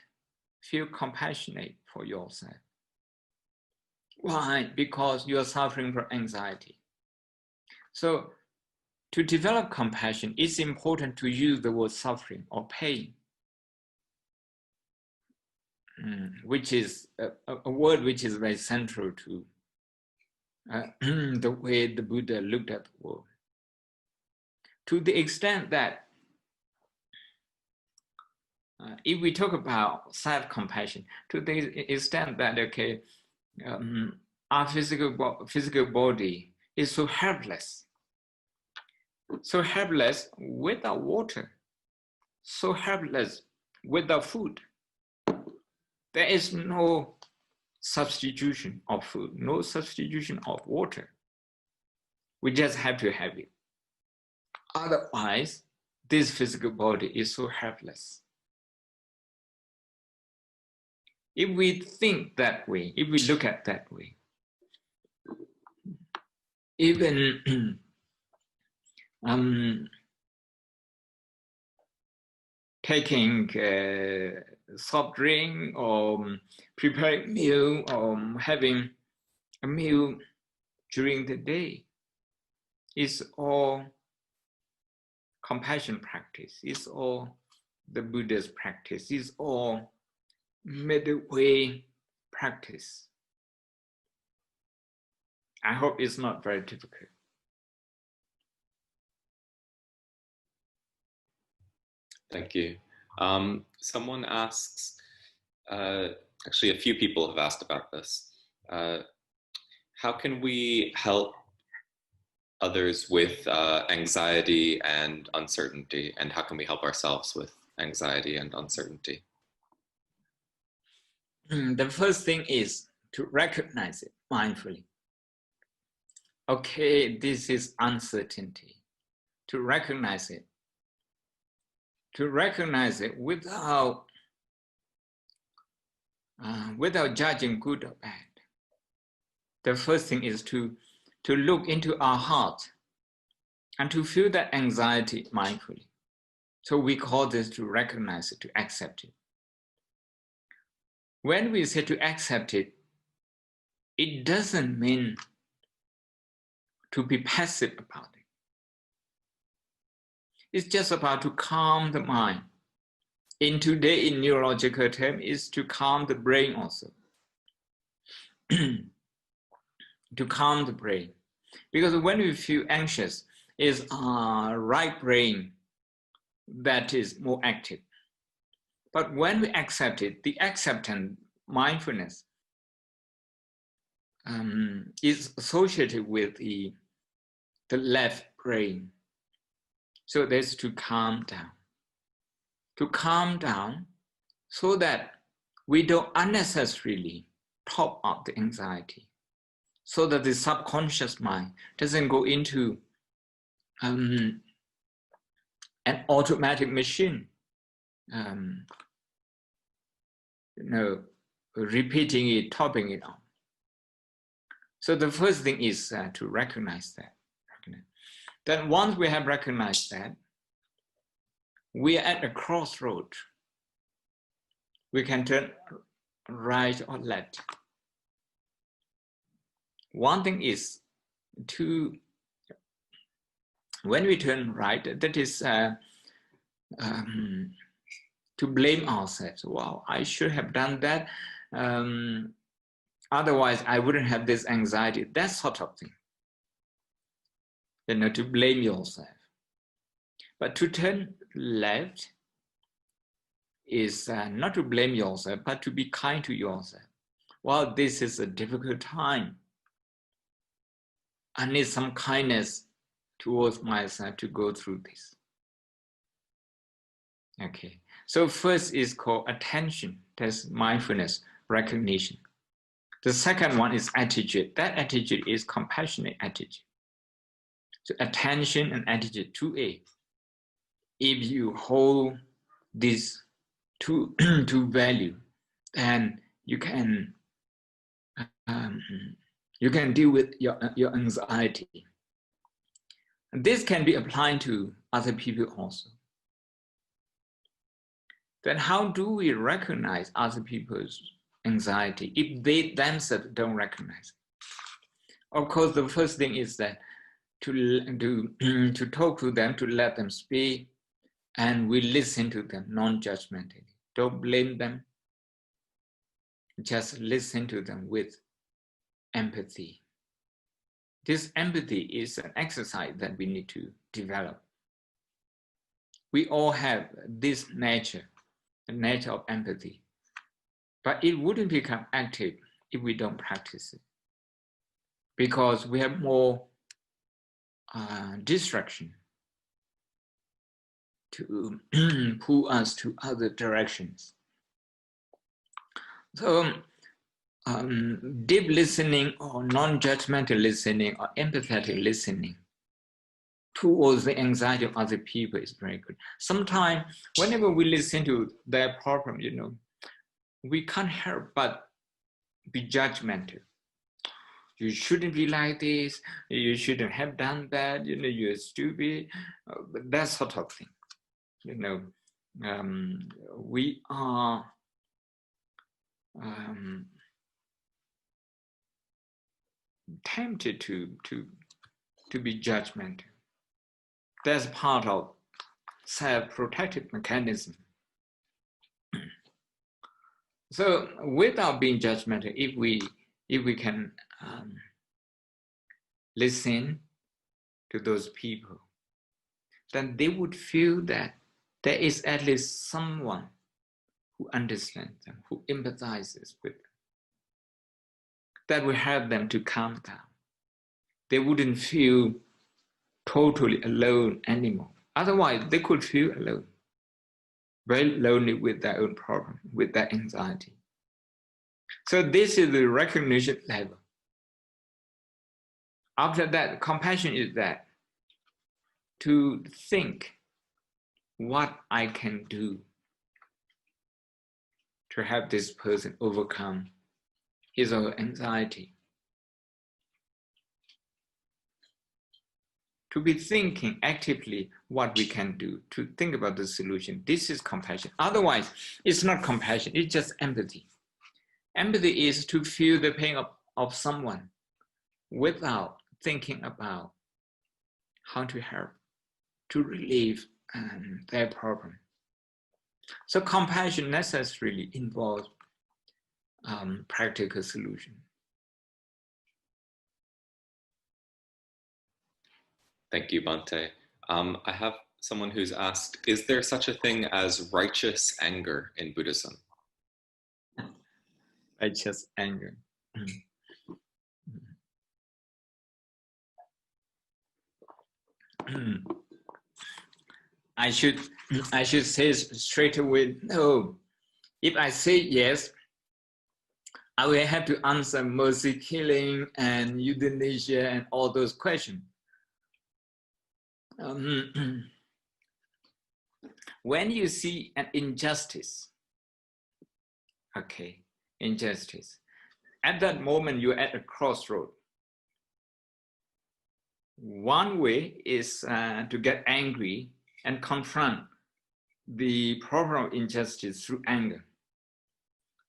feel compassionate for yourself. Why? Because you are suffering from anxiety. So to develop compassion, it's important to use the word suffering or pain, which is a word which is very central to the way the Buddha looked at the world. To the extent that if we talk about self-compassion, to the extent that, okay, our physical body is so helpless without water, so helpless without food. There is no substitution of food, no substitution of water. We just have to have it. Otherwise, this physical body is so helpless. If we think that way, if we look at that way, even taking soft drink or preparing meal or having a meal during the day is all compassion practice, is all the Buddha's practice, is all middle way practice. I hope it's not very difficult. Thank you. Someone asks, actually a few people have asked about this. How can we help others with anxiety and uncertainty? And how can we help ourselves with anxiety and uncertainty? The first thing is to recognize it mindfully. Okay, this is uncertainty. To recognize it. To recognize it without judging good or bad. The first thing is to look into our heart and to feel that anxiety mindfully. So we call this to recognize it, to accept it. when we say to accept it, it doesn't mean to be passive about it. It's just about to calm the mind. In today, in neurological term, is to calm the brain also. To calm the brain. Because when we feel anxious, it's our right brain that is more active. But when we accept it, the acceptance, mindfulness, is associated with the left brain. So that's to calm down. To calm down so that we don't unnecessarily top up the anxiety, so that the subconscious mind doesn't go into an automatic machine, repeating it, topping it on. So the first thing is to recognize that. Then once we have recognized that, we are at a crossroad. We can turn right or left. One thing is when we turn right, that is to blame ourselves. Wow, I should have done that. Otherwise, I wouldn't have this anxiety. That sort of thing. To blame yourself. But to turn left is not to blame yourself, but to be kind to yourself. Well, this is a difficult time. I need some kindness towards myself to go through this. Okay, so first is called attention. That's mindfulness, recognition. The second one is attitude. That attitude is compassionate attitude. So attention and attitude, 2A. If you hold these two value, then you can deal with your anxiety. And this can be applied to other people also. Then how do we recognize other people's anxiety if they themselves don't recognize it? Of course, the first thing is that to talk to them, to let them speak, and we listen to them non-judgmentally. Don't blame them. Just listen to them with empathy. This empathy is an exercise that we need to develop. We all have this nature, the nature of empathy, but it wouldn't become active if we don't practice it, because we have more distraction to pull us to other directions. So deep listening or non-judgmental listening or empathetic listening towards the anxiety of other people is very good. Sometimes whenever we listen to their problem, we can't help but be judgmental. You shouldn't be like this, you shouldn't have done that, you're stupid, that sort of thing. We are tempted to be judgmental. That's part of self-protective mechanism. So without being judgmental, if we can listen to those people, then they would feel that there is at least someone who understands them, who empathizes with them, that will help them to calm down. They wouldn't feel totally alone anymore. Otherwise, they could feel alone, very lonely with their own problem, with their anxiety. So this is the recognition level. After that, compassion is that to think what I can do to help this person overcome his or her anxiety. To be thinking actively what we can do, to think about the solution. This is compassion. Otherwise, it's not compassion, it's just empathy. Empathy is to feel the pain of someone without thinking about how to help, to relieve their problem. So compassion necessarily involves practical solution. Thank you, Bhante. I have someone who's asked, is there such a thing as righteous anger in Buddhism? Righteous anger. I should say straight away, no. If I say yes, I will have to answer mercy killing and euthanasia and all those questions. When you see an injustice, okay, injustice, at that moment you're at a crossroad. One way is to get angry and confront the problem of injustice through anger.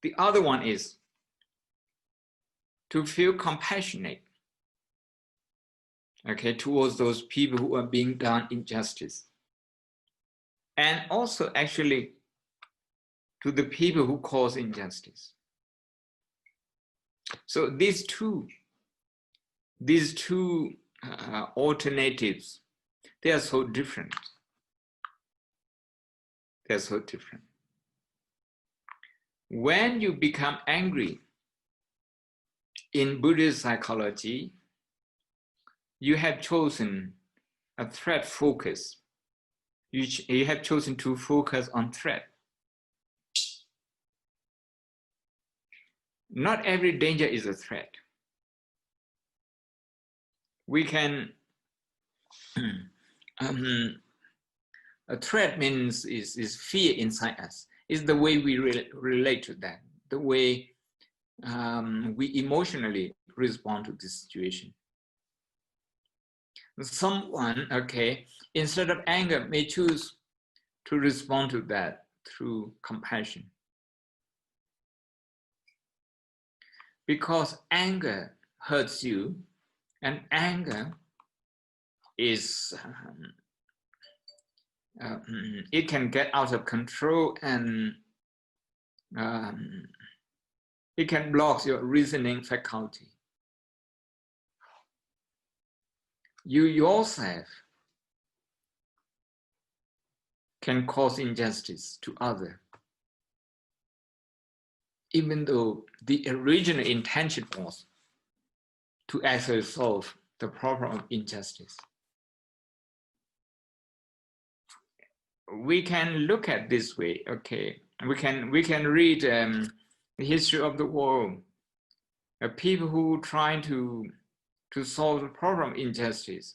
The other one is to feel compassionate, okay, towards those people who are being done injustice. And also actually to the people who cause injustice. So these two alternatives, they are so different. They're so different. When you become angry in Buddhist psychology, you have chosen a threat focus. You have chosen to focus on threat. Not every danger is a threat. We can, a threat means is fear inside us. It's the way we relate to that, the way we emotionally respond to this situation. Someone, okay, instead of anger, may choose to respond to that through compassion. Because anger hurts you, and anger is, it can get out of control, and it can block your reasoning faculty. You yourself can cause injustice to others, even though the original intention was to actually solve the problem of injustice. We can look at this way, okay? We can read the history of the world. People who try to solve the problem of injustice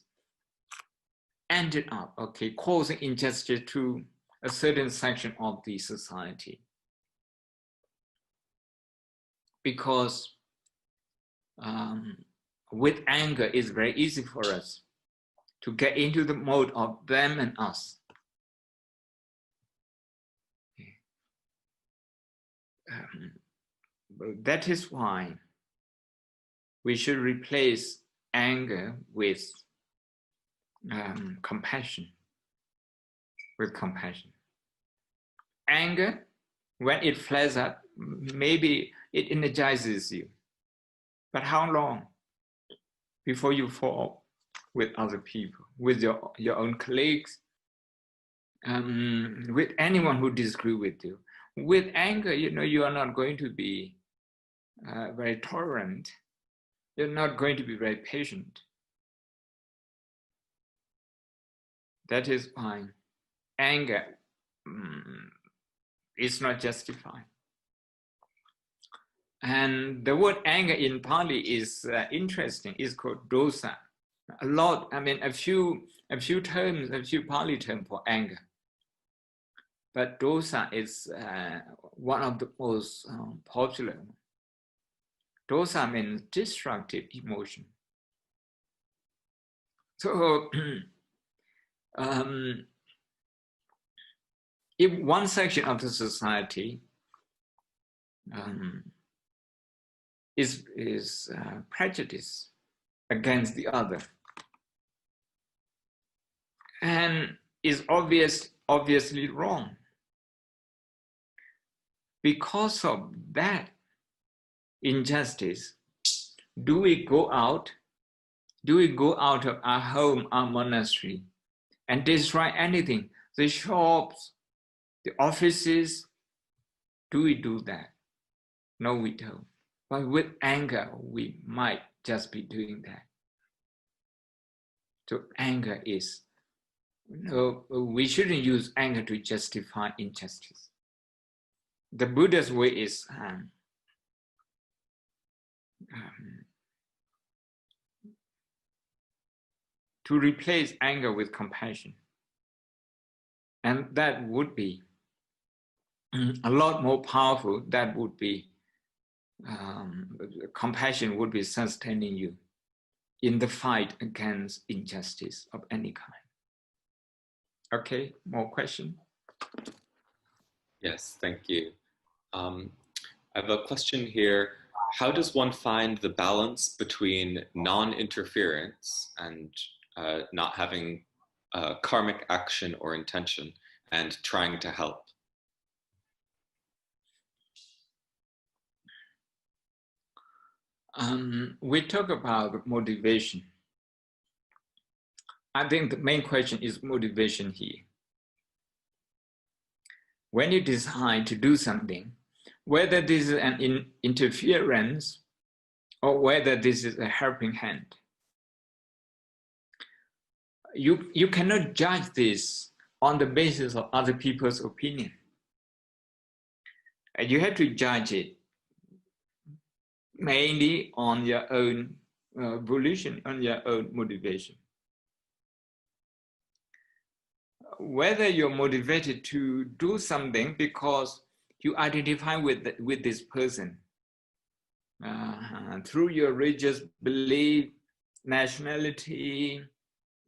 ended up, okay, causing injustice to a certain section of the society. Because with anger, it's very easy for us to get into the mode of them and us. That is why we should replace anger with compassion. With compassion. Anger, when it flares up, maybe it energizes you. But how long before you fall with other people, with your own colleagues, with anyone who disagrees with you? With anger, you are not going to be very tolerant. You're not going to be very patient. That is why anger is not justified. And the word anger in Pali is interesting. It's called dosa. A few terms, a few Pali terms for anger. But dosa is one of the most popular. Dosa means destructive emotion. So if one section of the society is prejudice against the other, and is obviously wrong. Because of that injustice, do we go out of our home, our monastery, and destroy anything? The shops, the offices, do we do that? No, we don't. But with anger, we might just be doing that. So anger is, no, we shouldn't use anger to justify injustice. The Buddha's way is to replace anger with compassion. And that would be a lot more powerful. That would be, compassion would be sustaining you in the fight against injustice of any kind. Okay, more question? Yes, thank you. I have a question here. How does one find the balance between non-interference and not having karmic action or intention and trying to help? We talk about motivation. I think the main question is motivation here. When you decide to do something, whether this is an interference or whether this is a helping hand, you cannot judge this on the basis of other people's opinion. And you have to judge it mainly on your own volition, on your own motivation. Whether you're motivated to do something because you identify with this person through your religious belief, nationality,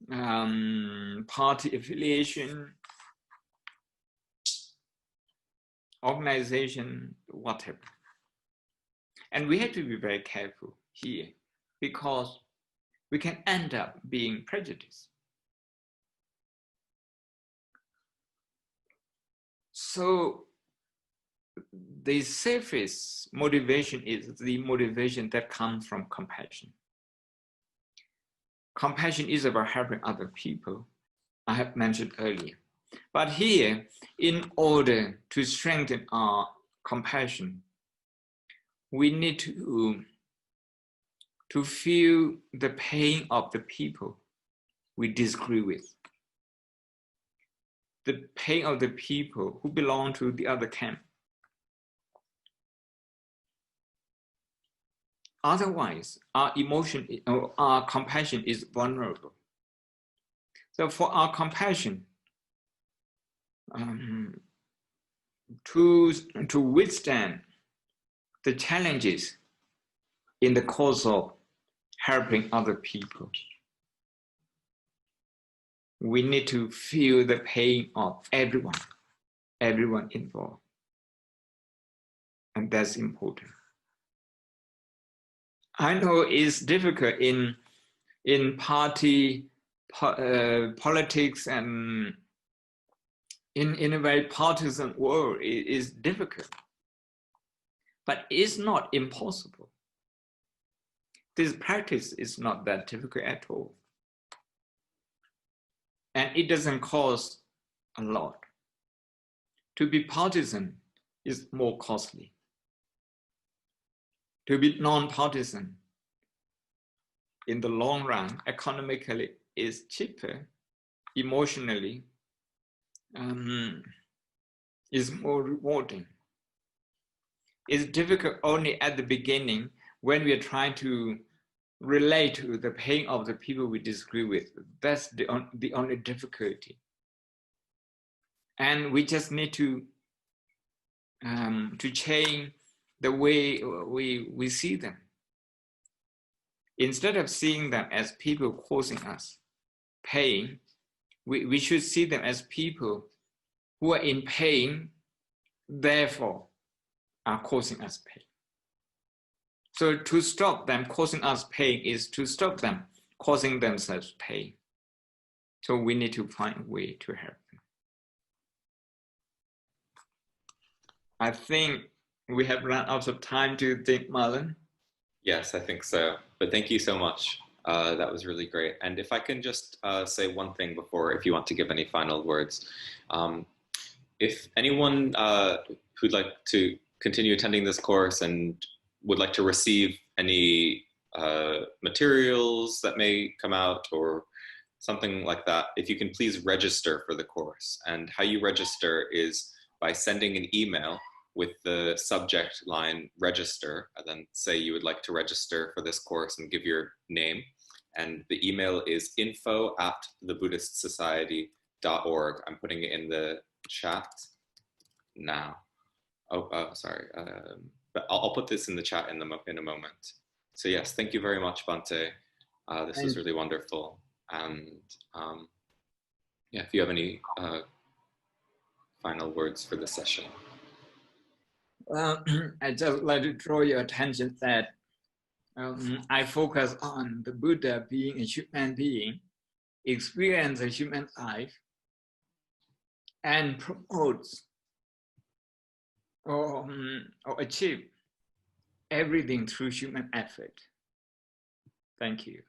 party affiliation, organization, whatever. And we have to be very careful here because we can end up being prejudiced. So the safest motivation is the motivation that comes from compassion. Compassion is about helping other people, I have mentioned earlier. But here, in order to strengthen our compassion, we need to feel the pain of the people we disagree with, the pain of the people who belong to the other camp. Otherwise, our emotion, or our compassion is vulnerable. So for our compassion to withstand the challenges in the course of helping other people, we need to feel the pain of everyone involved. And that's important. I know it's difficult in party politics and in a very partisan world. It is difficult, but it's not impossible. This practice is not that difficult at all. And it doesn't cost a lot. To be partisan is more costly. To be non-partisan, in the long run, economically, is cheaper, emotionally, is more rewarding. It's difficult only at the beginning when we are trying to relate to the pain of the people we disagree with. That's the only difficulty. And we just need to change the way we see them. Instead of seeing them as people causing us pain, we should see them as people who are in pain, therefore are causing us pain. So to stop them causing us pain is to stop them causing themselves pain. So we need to find a way to help them. I think we have run out of time. Do you think, Marlon? Yes, I think so. But thank you so much. That was really great. And if I can just say one thing before, if you want to give any final words. If anyone who'd like to continue attending this course and would like to receive any materials that may come out or something like that, if you can please register for the course. And how you register is by sending an email with the subject line register, and then say you would like to register for this course and give your name. And the email is info@thebuddhistsociety.org. I'm putting it in the chat now. Sorry. But I'll put this in the chat in a moment. So yes, thank you very much, Bhante. This was really wonderful. And yeah, if you have any final words for the session. I just like to draw your attention that I focus on the Buddha being a human being, experience a human life, and promotes or achieve everything through human effort. Thank you.